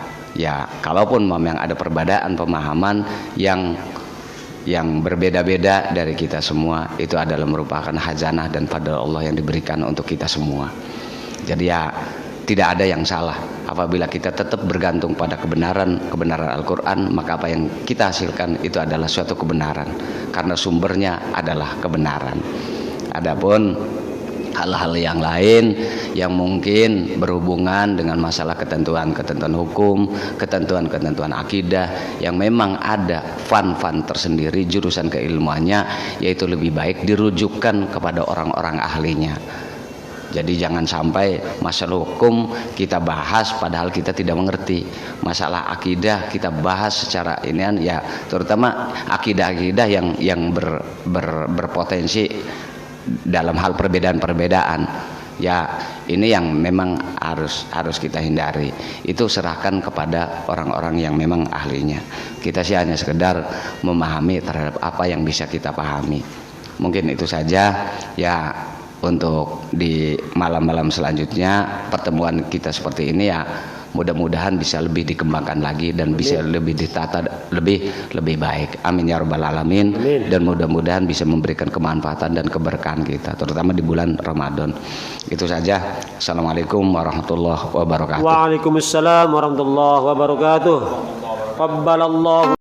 kalaupun memang ada perbedaan pemahaman yang berbeda-beda dari kita semua, itu adalah merupakan khazanah dan fadl Allah yang diberikan untuk kita semua. Jadi ya tidak ada yang salah apabila kita tetap bergantung pada kebenaran Al-Quran, maka apa yang kita hasilkan itu adalah suatu kebenaran, karena sumbernya adalah kebenaran. Adapun hal-hal yang lain yang mungkin berhubungan dengan masalah ketentuan-ketentuan hukum, ketentuan-ketentuan akidah yang memang ada fan tersendiri jurusan keilmuannya, yaitu lebih baik dirujukkan kepada orang-orang ahlinya. Jadi jangan sampai masalah hukum kita bahas padahal kita tidak mengerti. Masalah akidah kita bahas secara inian, ya terutama akidah-akidah yang berpotensi dalam hal perbedaan-perbedaan. Ya ini yang memang harus kita hindari. Itu serahkan kepada orang-orang yang memang ahlinya. Kita sih hanya sekedar memahami terhadap apa yang bisa kita pahami. Mungkin itu saja. Ya untuk di malam-malam selanjutnya pertemuan kita seperti ini ya mudah-mudahan bisa lebih dikembangkan lagi dan bisa lebih ditata lebih baik. Amin ya rabbal alamin. Dan mudah-mudahan bisa memberikan kemanfaatan dan keberkahan kita terutama di bulan Ramadan. Itu saja. Assalamualaikum warahmatullahi wabarakatuh. Waalaikumsalam warahmatullahi wabarakatuh. Qabbalallahu